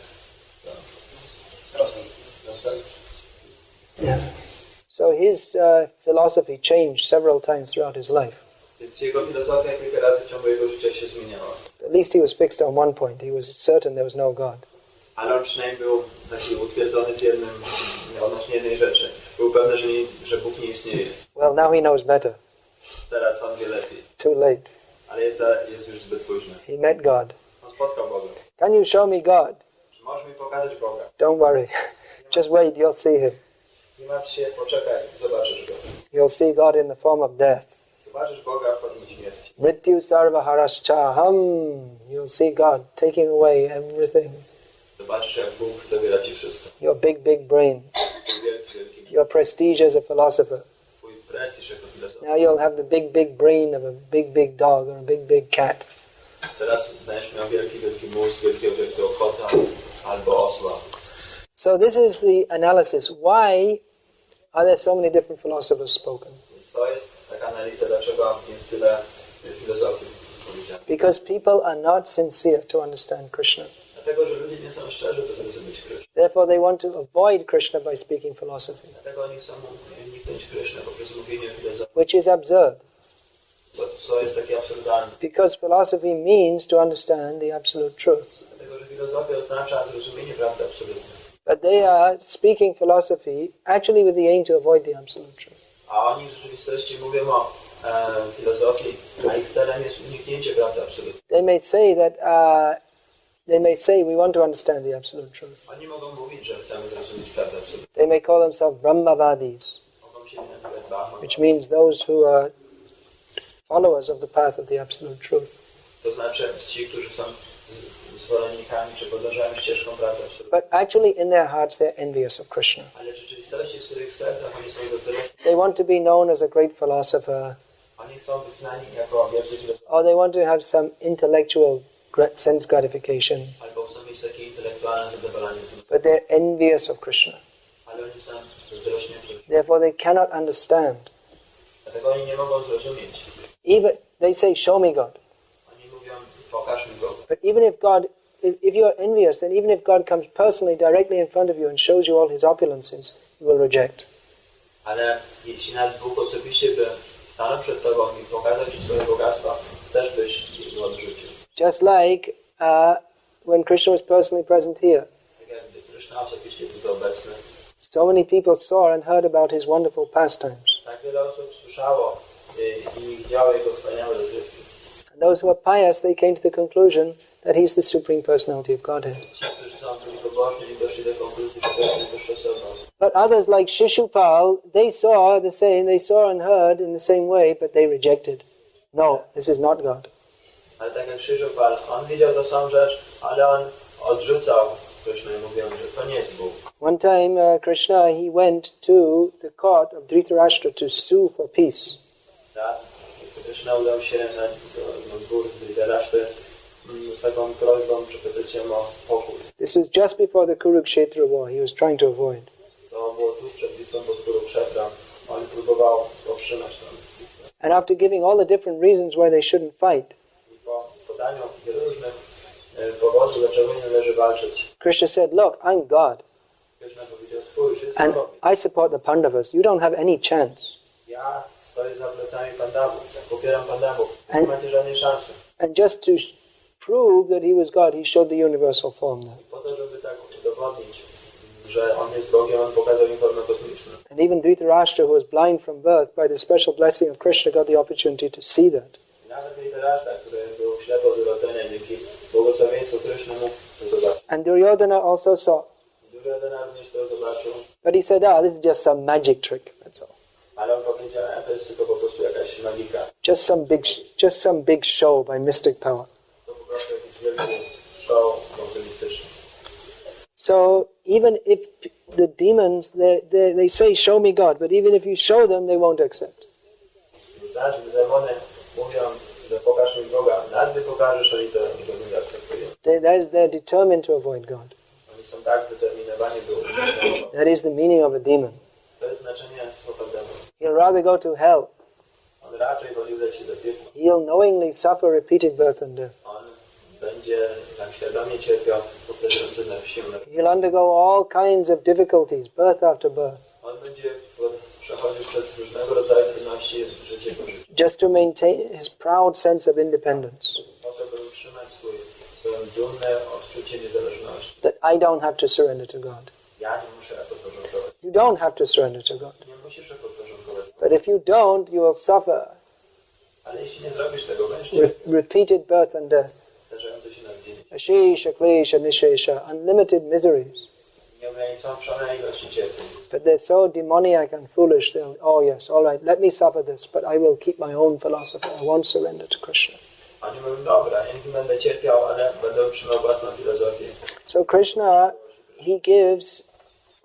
Russell. Yeah. So his philosophy changed several times throughout his life. Więc jego filozofia kilka razy w ciągu jego życia się zmieniała. At least he was fixed on one point. He was certain there was no God. Ale on przynajmniej był taki utwierdzony w jednym, odnośnie jednej rzeczy. Był pewny, że Bóg nie istnieje. Well, now he knows better. Teraz on wie lepiej. Too late. Ale jest już zbyt późno. He met God. On spotkał Boga. Can you show me God? Czy możesz mi pokazać Boga? Don't worry. Just wait, you'll see him. Nie martw się, poczekaj, zobaczysz Go. You'll see God in the form of death. Zobaczysz Boga w formie śmierci. Mrityu sarva haraschaham. You'll see God taking away everything. Zobaczysz, jak Bóg zabiera ci wszystko. Your big brain. Twój wielki, Your prestige as a philosopher. twój prestiż jako filozof. Now you'll have the big brain of a big dog or a big cat. Teraz będziesz miał wielki mózg, wielkiego kota albo osła. So this is the analysis. Why are there so many different philosophers spoken? Więc to jest taka analiza, dlaczego jest tyle filozofii powiedziane. Because people are not sincere to understand Krishna. Dlatego, że ludzie nie są szczerzy, by zrozumieć Krishna. Therefore they want to avoid Krishna by speaking philosophy, Dlatego oni chcą uniknąć Krishna poprzez mówienie filozofii, which is absurd. co jest takie absurdalne. Because philosophy means to understand the absolute truth. Dlatego, że filozofia oznacza zrozumienie prawdy absolutnej. But they are speaking philosophy actually with the aim to avoid the absolute truth. A oni w rzeczywistości mówią o filozofii, a ich celem jest uniknięcie prawdy absolutnej. They may say we want to understand the absolute truth. Oni mogą mówić, że chcemy zrozumieć prawdę absolutną. They may call themselves Brahmavadis, Mogą się nazywać Brahman. which means those who are followers of the path of the absolute truth. To znaczy ci, którzy są zwolennikami, czy podążają ścieżką prawdy absolutnej. But actually in their hearts they're envious of Krishna. Ale w rzeczywistości w swoich sercach oni są zazdrośni. They want to be known as a great philosopher, Oni chcą być znani jako wielcy filozofowie. or they want to have some intellectual sense gratification, Albo chcą mieć takie intelektualne zadowolenie z nich. but they're envious of Krishna. Ale oni są zazdrośni. Therefore they cannot understand. Dlatego oni nie mogą zrozumieć. Even they say, "Show me God." Oni mówią, pokaż mi Boga. But even if God, if you are envious, then even if God comes personally, directly in front of you and shows you all His opulences, you will reject. Ale jeśli nawet Bóg osobiście by stanął przed tobą i pokazał ci swoje bogactwa, też byś go odrzucił. Just like when Krishna was personally present here, Tak jakby Krishna osobiście był obecny. so many people saw and heard about His wonderful pastimes. Tak wiele osób słyszało i widziało jego wspaniałe rozrywki. And those who are pious, they came to the conclusion that He's the Supreme Personality of Godhead. Ci, którzy są byli pobożni i doszli do konkluzji, że to jest najwyższa osoba. But others like Shishupal, they saw the same, they saw and heard in the same way, but they rejected. No, this is not God. Ale tak jak Krzyżopal, on widział tą samą rzecz, ale on odrzucał Krishna i mówił, że to nie jest Bóg. One time Krishna, he went to the court of Dhritarashtra to sue for peace. Tak? Krishna udał się na dwór Dhritarashtra z taką prośbą, czy petycją o pokój. This was just before the Kurukshetra war he was trying to avoid. To było tuż przed bitwą pod Kurukshetrą. On próbował powstrzymać tę bitwę. And after giving all the different reasons why they shouldn't fight, I po podaniu różnych powodów, dlaczego nie należy walczyć, Krishna said, look, I'm God. Krishna powiedział, spójrz, jest And Bogiem. I support the Pandavas. You don't have any chance. Ja stoję za plecami Pandawów, ja popieram Pandawów. Nie macie żadnej szansy. And just to prove that he was God, he showed the universal form there. I po to, żeby tak udowodnić, że on jest Bogiem, on pokazał im formę kosmiczną. And even Dhritarashtra, who was blind from birth, by the special blessing of Krishna, got the opportunity to see that. I nawet Dhritarashtra, który był ślepy od urodzenia, dzięki błogosławieństwu Krishna mógł to zobaczyć. And Duryodhana also saw. Duryodhana również to zobaczył. But he said, this is just some magic trick, that's all. Ale on powiedział, to jest tylko po prostu jakaś magika. Just some big show by mystic power. To po prostu jakiś wielki show optymistyczny. So even if the demons, they say, show me God, but even if you show them, they won't accept. Znaczy, demony mówią, że pokaż mi Boga. Nawet gdy pokażesz, oni to nie akceptują. They're determined to avoid God. Oni są tak zdeterminowani, by uniknąć Boga. That is the meaning of a demon. To jest znaczenie słowa demon. He'll rather go to hell. On raczej woli udać się do piekła. He'll knowingly suffer repeated birth and death. On będzie tak świadomie cierpiał powtarzający na wsię. He'll undergo all kinds of difficulties, birth after birth, On będzie przechodził przez różnego rodzaju trudności życie po życiu. just to maintain his proud sense of independence. Po to, by utrzymać swoje dumne odczucie niezależności. That I don't have to surrender to God. Ja nie muszę podporządkować. You don't have to surrender to God. Nie musisz się podporządkować. But if you don't, you will suffer Ale jeśli nie zrobisz tego, będziesz repeated birth and death. zdarzające się na widzieli. Ashisha, klesha, nishesha, unlimited miseries. Nieograniczonej ilości cierpień. But they're so demoniac and foolish, they'll, oh yes, all right, let me suffer this, but I will keep my own philosophy. I won't surrender to Krishna. Oni mówią, dobra, ja nie będę cierpiał, ale będę utrzymał własną filozofię. So Krishna, he gives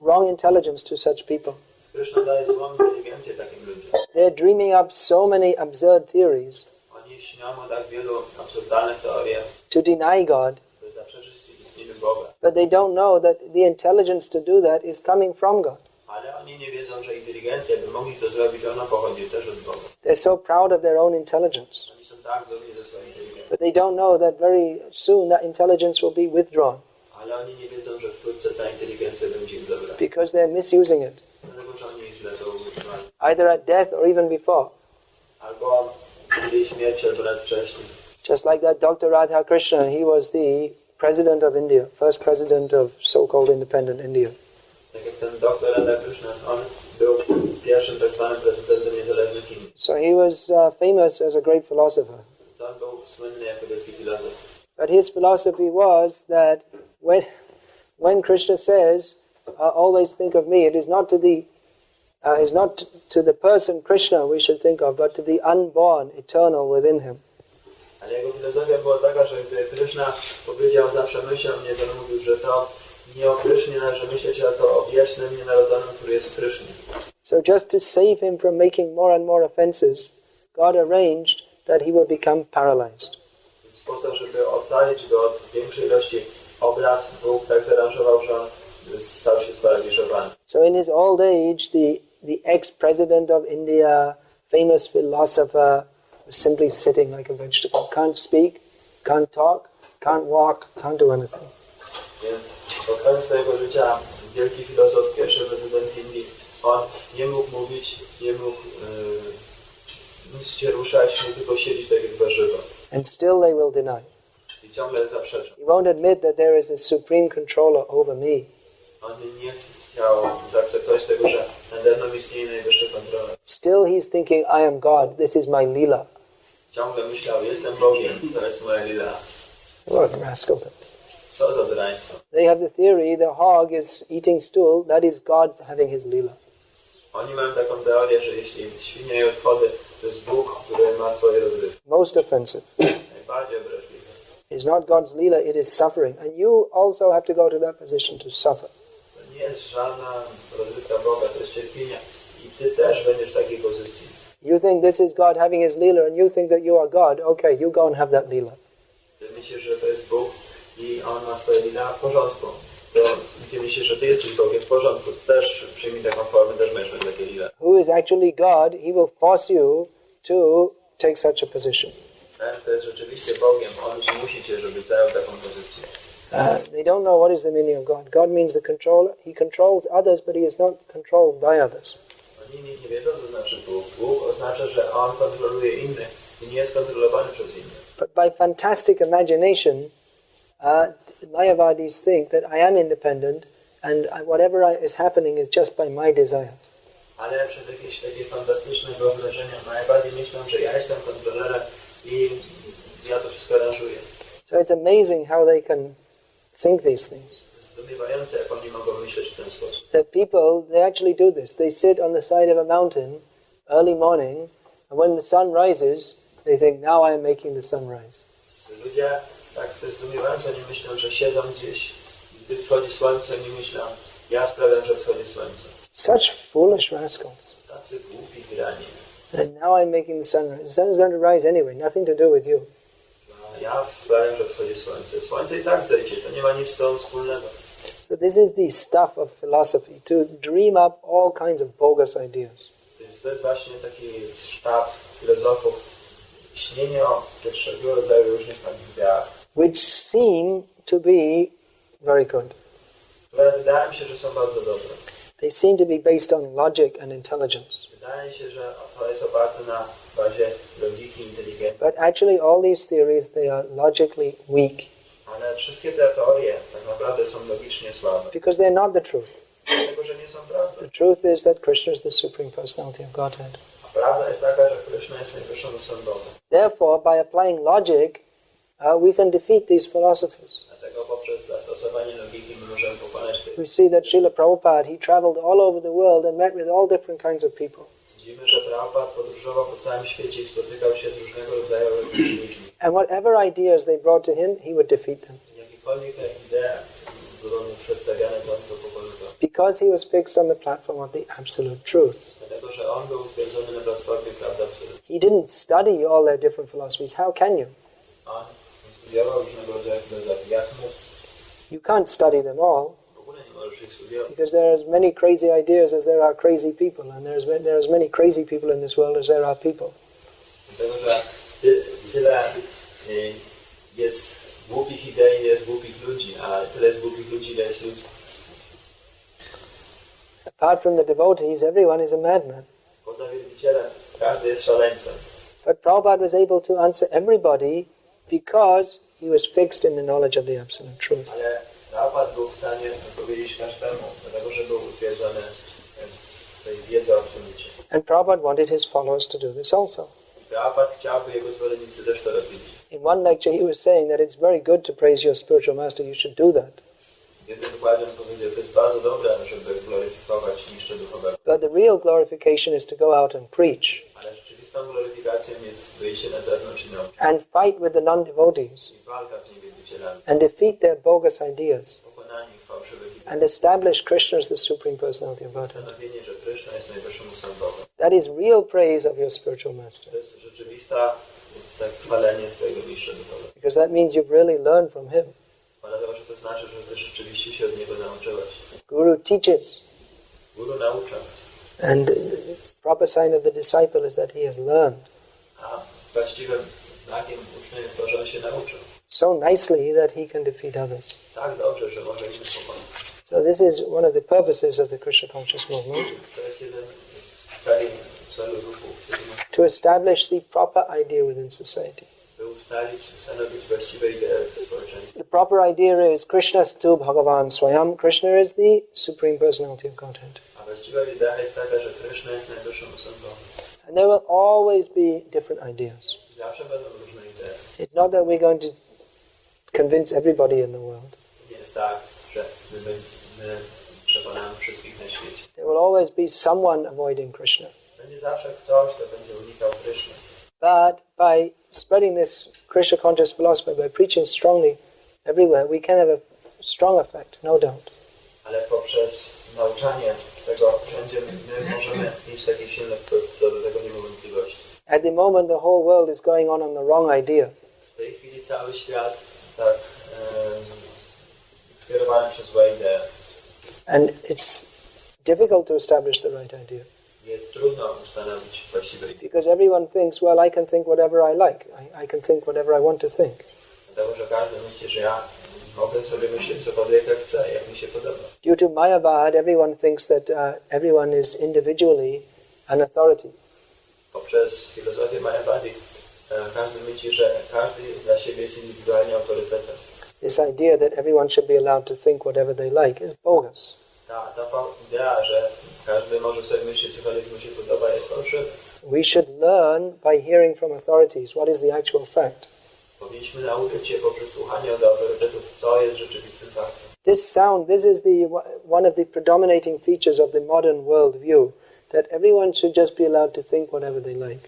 wrong intelligence to such people. Krishna daje złą inteligencję takim ludziom. They're dreaming up so many absurd theories Oni śnią o tak wielu absurdalnych teoriach, to deny God, by zaprzeczyć istnieniu Boga. but they don't know that the intelligence to do that is coming from God. Ale oni nie wiedzą, że inteligencja, by mogli to zrobić, ona pochodzi też od Boga. They're so proud of their own intelligence, Oni są tak dumni ze swojej inteligencji. but they don't know that very soon that intelligence will be withdrawn Ale oni nie wiedzą, że wkrótce ta inteligencja będzie im zabrana. because they're misusing it, Dlatego, że oni źle to używali. either at death or even before. Albo jej śmierć, albo nawet wcześniej. Just like that Dr. Radha Krishna, he was the president of India, first president of so-called independent India. Tak jak ten doktor Radhakrishnan, on był pierwszym tak zwanym prezydentem niezależnych Indii. So he was famous as a great philosopher. On był słynny jako wielki filozof. But his philosophy was that when Krishna says, always think of me, it is not to the person Krishna we should think of, but to the unborn, eternal within him. Ale jego filozofia była taka, że gdy Krishna powiedział zawsze myśl o mnie, to mówił, że to nie o Krysznie należy myśleć, ale to o wiecznym, nienarodzonym, który jest w Krysznie. So just to save him from making more and more offenses, God arranged that he will become paralyzed. Więc po to, żeby ocalić go od większej ilości obraz, Bóg tak zaaranżował, że on stał się sparaliżowany. So in his old age, the ex-president of India, famous philosopher, was simply sitting like a vegetable. Can't speak, can't talk, can't walk, can't do anything. Więc pod koniec swojego życia wielki filozof, pierwszy prezydent Indii, on nie mógł mówić, nie mógł nic się ruszać, mógł tylko siedzieć tak jak warzywo. And still they will deny. I ciągle zaprzeczał. He won't admit that there is a supreme controller over me. On nie chciał zaakceptować tego, że nade mną istnieje najwyższa kontrola. Still he's thinking, I am God, this is my lila. Ciągle myślał, jestem Bogiem, to jest moja lila. What a rascal. Co za draństwo. They have the theory the hog is eating stool, that is God having his lila. Oni mają taką teorię, że jeśli świnia i odchody, to jest Bóg, który ma swoje rozrywki. Most offensive. Najbardziej It's not God's lila, it is suffering. And you also have to go to that position to suffer. To nie jest żadna rozrywka Boga, to jest cierpienia. I ty też będziesz w takiej pozycji. You think this is God having his lila and you think that you are God, okay, you go and have that lila. Ty myślisz, że to jest Bóg i On ma swoje lila w porządku. To ty myślisz, że ty jesteś Bogiem w porządku. Też przyjmij taką formę, też będziesz mieć takie lila. Who is actually God, he will force you to take such a position. Ten, kto jest rzeczywiście Bogiem, On zmusi cię, żeby zajął taką pozycję. They don't know what is the meaning of God. God means the controller. He controls others, but he is not controlled by others. Oni nie wiedzą, co znaczy Bóg. Bóg oznacza, że On kontroluje innych i nie jest kontrolowany przez innych. But by fantastic imagination, Mayavadis think that I am independent and whatever is happening is just by my desire. Ale przez jakieś takie fantastyczne wyobrażenia Mayavadi myślą, że ja jestem kontrolerem i ja to wszystko aranżuję. So it's amazing how they can think these things. Zdumiewające, jak oni mogą myśleć w ten sposób. That people, they actually do this. They sit on the side of a mountain early morning, and when the sun rises, they think, now I am making the sun rise. Ludzie, tak, to jest zdumiewające, oni myślą, że siedzą gdzieś, gdy wschodzi słońce, oni myślą, ja sprawiam, że wschodzi słońce. Such foolish rascals. Tacy głupi granie. And now I'm making the sun rise. The sun is going to rise anyway, nothing to do with you. Ja sprawiam, że wschodzi słońce. Słońce i tak zejdzie, to nie ma nic z tym wspólnego. So this is the stuff of philosophy, to dream up all kinds of bogus ideas. Więc to jest właśnie taki sztab filozofów, śnienie o pierwszego rodzaju różnych takich ideach, which seem to be very good. które wydaje mi się, że są bardzo dobre. They seem to be based on logic and intelligence. Wydaje się, że to jest oparte na bazie logiki, inteligencji. But actually all these theories, they are logically weak. Ale wszystkie te teorie tak naprawdę są logicznie słabe. Because they're not the truth. Dlatego, że nie są prawdą. The truth is that Krishna is the Supreme Personality of Godhead. A prawda jest taka, że Krishna jest najwyższą osobą. Therefore, by applying logic, we can defeat these philosophies. Dlatego poprzez zastosowanie logiki my możemy pokonać tych. We see that Srila Prabhupada, he traveled all over the world and met with all different kinds of people. Widzimy, że Prabhupada podróżował po całym świecie i spotykał się z różnego rodzaju ludźmi. And whatever ideas they brought to him, he would defeat them. Jakiekolwiek idee były mu przedstawiane, to on to pokonywał. Because he was fixed on the platform of the absolute truth. Dlatego, że on był utwierdzony na platformie prawdy absolutnej. He didn't study all their different philosophies. How can you? On studiował różnego rodzaju filozofii. Jak mógł? You can't study them all, W ogóle nie możesz ich studiować. because there are as many crazy ideas as there are crazy people, and there are as many crazy people in this world as there are people. Dlatego, że tyle jest głupich idei, ile jest głupich ludzi, a tyle jest głupich ludzi, ile jest ludzi. Apart from the devotees, everyone is a madman. Poza wielbicielem, każdy jest szaleńcem. But Prabhupada was able to answer everybody because he was fixed in the knowledge of the absolute truth. Ale Prabhupada był w stanie odpowiedzieć każdemu, dlatego, że był utwierdzony w tej wiedzy o absolucie. And Prabhupada wanted his followers to do this also. Prabhupada chciałby jego zwolennicy też to robili. In one lecture he was saying that it's very good to praise your spiritual master, you should do that. W jednym wykładzie on powiedział, to jest bardzo dobre, żeby gloryfikować mistrza duchowego. But the real glorification is to go out and preach Ale rzeczywistą gloryfikacją jest wyjście na zewnątrz i nauczanie. and fight with the non-devotees I walka z niewielbicielami. and defeat their bogus ideas Pokonanie ich fałszywych idei. and establish Krishna as the Supreme Personality of Godhead. Stanowienie, że Krishna jest najwyższym osobą. That is real praise of your spiritual master. To jest rzeczywista tak chwalenie swojego mistrza duchowego. Because that means you've really learned from him. Dlatego, że to znaczy, że ty rzeczywiście się od niego nauczyłeś. Guru teaches, Guru naucza. and the proper sign of the disciple is that he has learned A właściwym znakiem ucznia jest to, że on się nauczył. so nicely that he can defeat others. Tak dobrze, że może innych pokonać. So this is one of the purposes of the Krishna conscious movement, Więc to jest jeden z celu ruchu, to establish the proper idea within society. by ustanowić właściwe idee w społeczeństwie. The proper idea is Krishna tu Bhagavan Swayam. Krishna is the Supreme Personality of Godhead. A właściwa idea jest taka, że Krishna jest najwyższą osobą. And there will always be different ideas. Zawsze będą różne idee. It's not that we're going to convince everybody in the world. Nie jest tak, że my przekonamy wszystkich na świecie. There will always be someone avoiding Krishna. Będzie zawsze ktoś, kto będzie unikał Krishna. But by spreading this Krishna conscious philosophy, by preaching strongly everywhere, we can have a strong effect, no doubt. Ale poprzez nauczanie tego wszędzie my możemy mieć taki silny wpływ, co do tego nie ma wątpliwości. At the moment the whole world is going on the wrong idea. W tej chwili cały świat tak skierowany przez złe idee. And it's difficult to establish the right idea. Jest trudno ustanowić właściwe idee. Because everyone thinks, well, I can think whatever I like. I can think whatever I want to think. Dlatego, że każdy myśli, że ja mogę sobie myśleć cokolwiek jak chcę, jak mi się podoba. Due to Mayavad, everyone thinks that everyone is individually an authority. Poprzez filozofię Mayavadi każdy myśli, że każdy dla siebie jest indywidualnie autorytetem. This idea that everyone should be allowed to think whatever they like is bogus. Ta idea, że każdy może sobie myśleć cokolwiek mu się podoba, jest fałszywa. We should learn by hearing from authorities what is the actual fact. Powinniśmy nauczyć się poprzez słuchanie od autorytetów, co jest rzeczywistym faktem. This is one of the predominating features of the modern world view, that everyone should just be allowed to think whatever they like.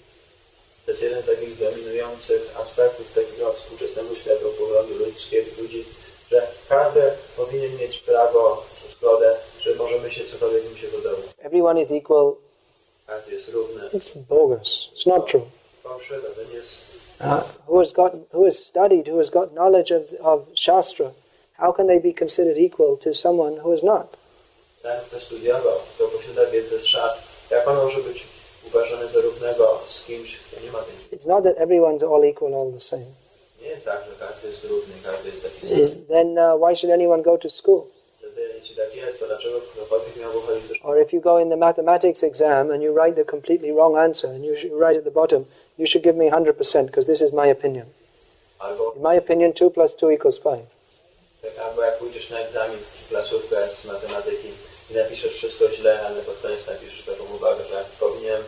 To jest jeden z takich dominujących aspektów takiego współczesnego światopoglądu ludzi, że każdy powinien mieć prawo, zgodę, że może myśleć cokolwiek mu się podoba. Everyone is equal. Każdy jest równy. It's bogus. It's not true. Fałszywe, to nie jest. Who has studied, who has got knowledge of Shastra, how can they be considered equal to someone who is not? Ten, kto studiował, kto posiada wiedzę z szastr, jak on może być uważany za równego z kimś, kto nie ma tej wiedzy? It's not that everyone's all equal, all the same. Nie jest tak, że każdy jest równy, każdy jest taki sam. Then why should anyone go to school? Jeśli tak jest, to dlaczego ktokolwiek miałby chodzić do szkoły? Or if you go in the mathematics exam and you write the completely wrong answer and you write at the bottom, you should give me 100% because this is my opinion. Albo, In my opinion, 2 plus 2 equals 5. tak, albo jak pójdziesz na egzamin w klasówkę z matematyki i napiszesz wszystko źle, ale pod koniec napiszesz taką uwagę, że powinienem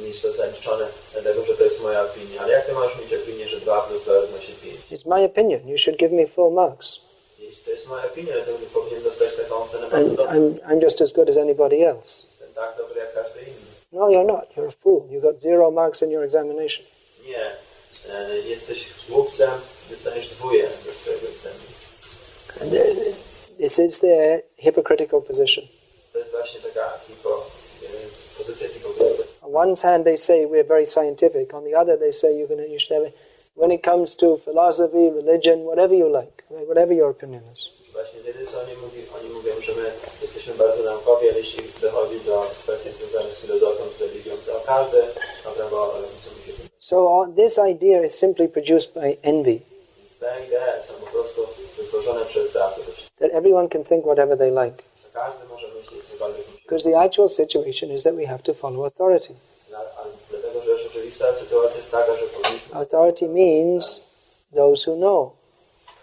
mieć to zaliczone, dlatego że to jest moja opinia. Ale jak ty możesz mieć opinię, że 2 plus 2 równa się 5? It's my opinion. You should give me full marks. To jest moja opinia, dlatego powinien dostać taką ocenę And bardzo dobrą. I'm just as good as anybody else. Jestem tak dobry jak każdy inny. No, you're not. You're a fool. You got 0 marks in your examination. Nie. Jesteś głupcem, dostaniesz 2 do swojego egzaminu. And this is the hypocritical position. To jest właśnie taka pozycja hipokryty. On one hand they say we're very scientific. On the other they say you should have, when it comes to philosophy, religion, whatever you like, whatever your opinion is. Właśnie z jednej strony oni mówią, że my jesteśmy bardzo naukowi, ale jeśli dochodzi do kwestii związanych z filozofią, z religią, to każdy ma prawo robić co mu się podoba. So this idea is simply produced by envy. Więc te idee są po prostu wytworzone przez zazdrość. That everyone can think whatever they like. Że każdy może myśleć cokolwiek mu się Because the actual situation is that we have to follow authority. Dlatego, że rzeczywista sytuacja jest taka, że powinniśmy... Authority means those who know.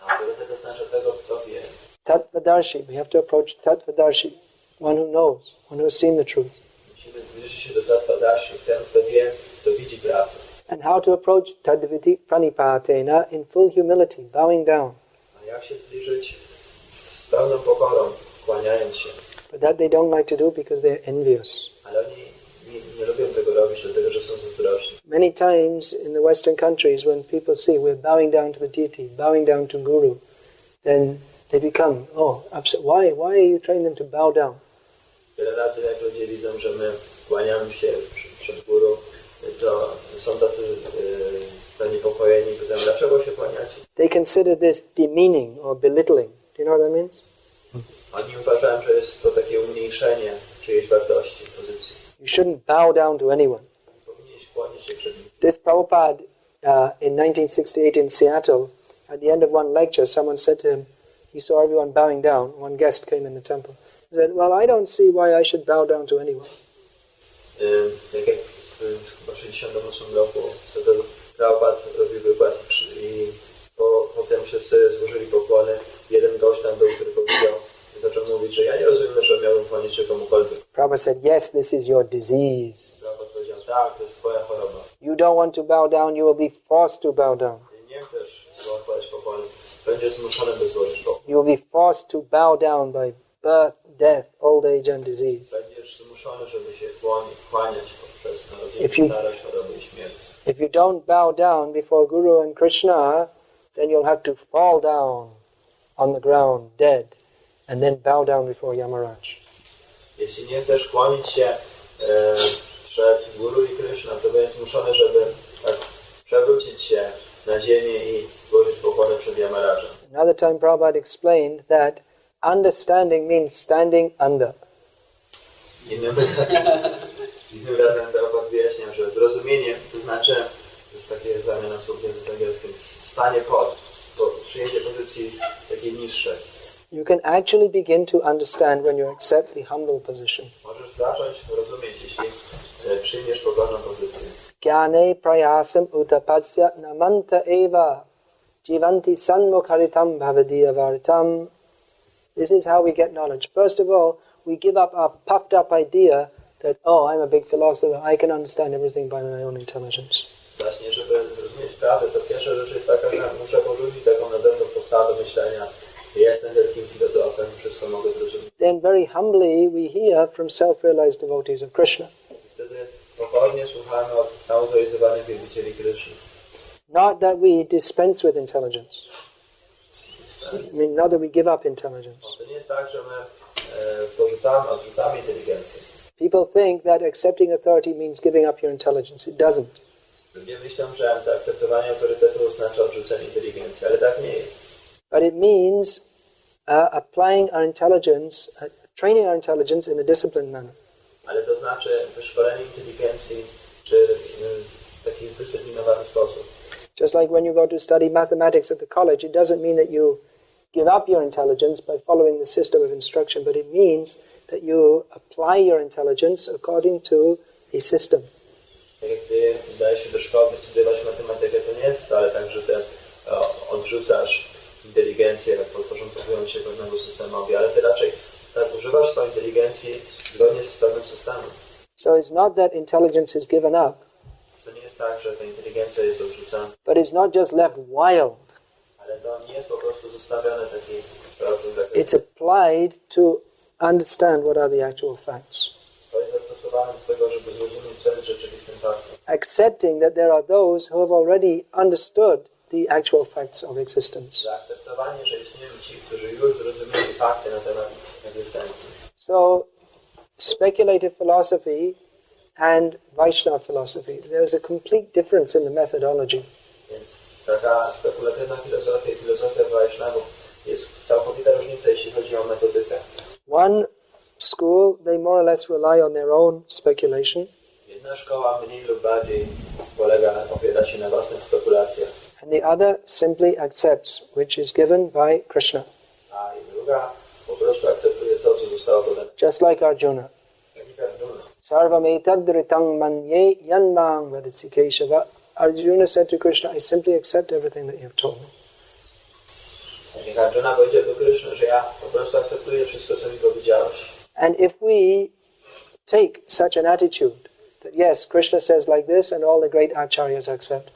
Autorytet to znaczy tego, kto wie. Tattvadarshi. We have to approach Tattvadarshi, one who knows, one who has seen the truth. Musimy zbliżyć się do Tattvadarshi, ten, kto wie, kto widzi prawdę. And how to approach Tadviti Pranipatena in full humility, bowing down. A jak się zbliżyć z pełną pokorą, kłaniając się. But that they don't like to do because they're envious. Ale oni nie lubią tego robić, dlatego że są zazdrośni. Many times in the Western countries, when people see we're bowing down to the deity, bowing down to Guru, then they become, upset. Why are you training them to bow down? Wiele razy jak ludzie widzą, że my kłaniamy się przed guru, to są tacy zaniepokojeni, pytają, dlaczego się kłaniacie? They consider this demeaning or belittling. Do you know what that means? Oni uważają, że jest to takie umniejszenie czyjejś wartości, pozycji. You shouldn't bow down to anyone. Powinieneś kłaniać się przed nim. This Prabhupada, in 1968 in Seattle, at the end of one lecture, someone said to him, he saw everyone bowing down. One guest came in the temple. He said, well, I don't see why I should bow down to anyone. Tak jak w 1968 roku wtedy Prabhupada robił wykład i potem wszyscy złożyli pokłony. Jeden gość tam był, który powiedział, zaczął mówić, że ja nie rozumiem, że miałbym kłaniać się komukolwiek. Prabhupada said, yes, this is your disease. Prabhupada powiedział, tak, to jest twoja choroba. You don't want to bow down, you will be forced to bow down. Nie chcesz złożyć pokłony, będziesz zmuszony, by złożyć pokłon. You will be forced to bow down by birth, death, old age and disease. Będziesz zmuszony, żeby się kłaniać poprzez narodzenie, starość, chorobę i śmierć. If you don't bow down before Guru and Krishna, then you'll have to fall down on the ground, dead, and then bow down before Yamaraj. Jeśli nie chcesz kłonić się przed Guru i Krishna, to będziesz zmuszony, żeby tak przewrócić się na ziemię i złożyć pokłonę przed Yamarajem. Another time Prabhupada explained that understanding means standing under. Innym razem Prabhupada wyjaśniał, że zrozumienie to znaczy, to jest takie zamiana słów w języku angielskim, stanie pod przyjęcie pozycji takiej niższej. You can actually begin to understand when you accept the humble position. Możesz zacząć rozumieć, jeśli przyjmiesz pokorną pozycję. Gyane prayasam utapasya namanta eva jivanti sanmukharitam bhavadiya vartam. This is how we get knowledge. First of all, we give up our puffed up idea that, oh, I'm a big philosopher, I can understand everything by my own intelligence. Właśnie, żeby zrozumieć prawdę, to pierwsza rzecz jest taka, że muszę porzucić taką nadętą postawę myślenia. Jestem wielkim filozofem, wszystko mogę zrozumieć. Then very humbly we hear from self-realized devotees of Krishna. Wtedy pokornie słuchamy od samozrealizowanych wielbicieli Kryszny. Not that we dispense with intelligence. I mean, not that we give up intelligence. To nie jest tak, że my porzucamy, odrzucamy inteligencję. People think that accepting authority means giving up your intelligence. It doesn't. Ludzie myślą, że zaakceptowanie autorytetu oznacza odrzucenie inteligencji, ale tak nie jest. But it means applying our intelligence, training our intelligence in a disciplined manner. Ale to znaczy wyszkolenie inteligencji czy w taki zdyscyplinowany sposób. Just like when you go to study mathematics at the college, it doesn't mean that you give up your intelligence by following the system of instruction, but it means that you apply your intelligence according to a system. Tak jak ty udajesz się do szkoły studiować matematykę, to nie jest wcale tak, że ty odrzucasz inteligencję, podporządkowując się pewnego systemowi, ale ty raczej tak używasz swojej inteligencji zgodnie z pewnym systemem. So it's not that intelligence is given up, To nie jest tak, że ta inteligencja jest odrzucana, but it's not just left wild. ale to nie jest po prostu zostawione takiej It's applied to understand what are the actual facts. To jest zastosowane do tego, żeby zrozumieć, co jest rzeczywistym faktem. Accepting that there are those who have already understood the actual facts of existence. Zaakceptowanie, że istnieją ci, którzy już zrozumieli fakty na temat egzystencji. So, speculative philosophy and Vaishnava philosophy, there is a complete difference in the methodology. Więc taka spekulatywna filozofia i filozofia Vaishnavów jest całkowita różnica, jeśli chodzi o metodykę. One school, they more or less rely on their own speculation. Jedna szkoła mniej lub bardziej opiera się na własnych spekulacjach, And the other simply accepts, which is given by Krishna. a druga po prostu akceptuje to, co zostało podane. Just like Arjuna. Tak jak Arjuna. Sarvam etadritang manye yanmang vadasi Keshava. Arjuna said to Krishna, I simply accept everything that you've told me. Tak jak Arjuna powiedział do Kryszny, że ja po prostu akceptuję wszystko, co mi powiedziałeś. And if we take such an attitude, that yes, Krishna says like this and all the great acharyas accept,